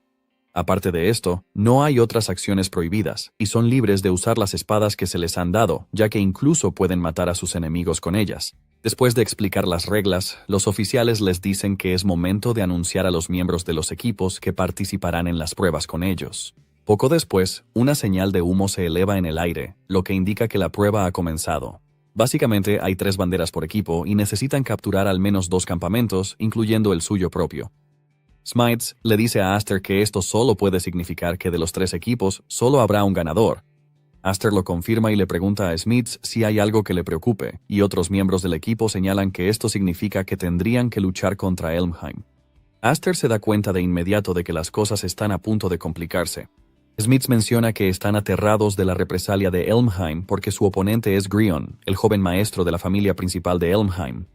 Aparte de esto, no hay otras acciones prohibidas, y son libres de usar las espadas que se les han dado, ya que incluso pueden matar a sus enemigos con ellas. Después de explicar las reglas, los oficiales les dicen que es momento de anunciar a los miembros de los equipos que participarán en las pruebas con ellos. Poco después, una señal de humo se eleva en el aire, lo que indica que la prueba ha comenzado. Básicamente hay 3 banderas por equipo y necesitan capturar al menos 2 campamentos, incluyendo el suyo propio. Smites le dice a Aster que esto solo puede significar que de los 3 equipos solo habrá un ganador. Aster lo confirma y le pregunta a Smiths si hay algo que le preocupe, y otros miembros del equipo señalan que esto significa que tendrían que luchar contra Elmheim. Aster se da cuenta de inmediato de que las cosas están a punto de complicarse. Smiths menciona que están aterrados de la represalia de Elmheim porque su oponente es Grion, el joven maestro de la familia principal de Elmheim.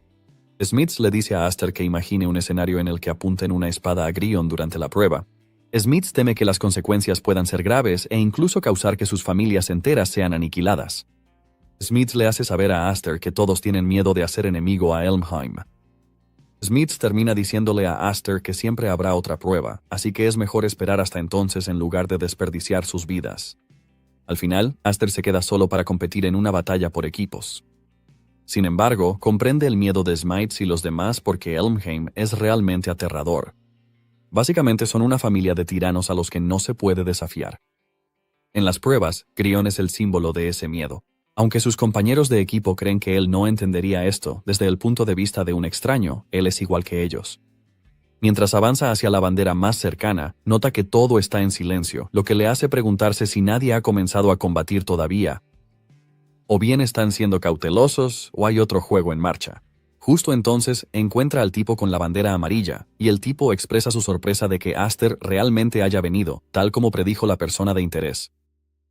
Smiths le dice a Aster que imagine un escenario en el que apunten una espada a Grion durante la prueba. Smiths teme que las consecuencias puedan ser graves e incluso causar que sus familias enteras sean aniquiladas. Smiths le hace saber a Aster que todos tienen miedo de hacer enemigo a Elmheim. Smiths termina diciéndole a Aster que siempre habrá otra prueba, así que es mejor esperar hasta entonces en lugar de desperdiciar sus vidas. Al final, Aster se queda solo para competir en una batalla por equipos. Sin embargo, comprende el miedo de Smites y los demás porque Elmheim es realmente aterrador. Básicamente son una familia de tiranos a los que no se puede desafiar. En las pruebas, Grion es el símbolo de ese miedo. Aunque sus compañeros de equipo creen que él no entendería esto, desde el punto de vista de un extraño, él es igual que ellos. Mientras avanza hacia la bandera más cercana, nota que todo está en silencio, lo que le hace preguntarse si nadie ha comenzado a combatir todavía. O bien están siendo cautelosos, o hay otro juego en marcha. Justo entonces, encuentra al tipo con la bandera amarilla, y el tipo expresa su sorpresa de que Aster realmente haya venido, tal como predijo la persona de interés.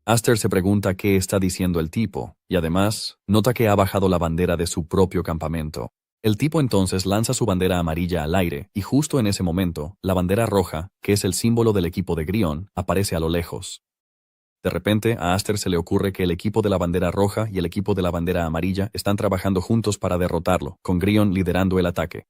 Aster se pregunta qué está diciendo el tipo, y además, nota que ha bajado la bandera de su propio campamento. El tipo entonces lanza su bandera amarilla al aire, y justo en ese momento, la bandera roja, que es el símbolo del equipo de Grion, aparece a lo lejos. De repente, a Aster se le ocurre que el equipo de la bandera roja y el equipo de la bandera amarilla están trabajando juntos para derrotarlo, con Grion liderando el ataque.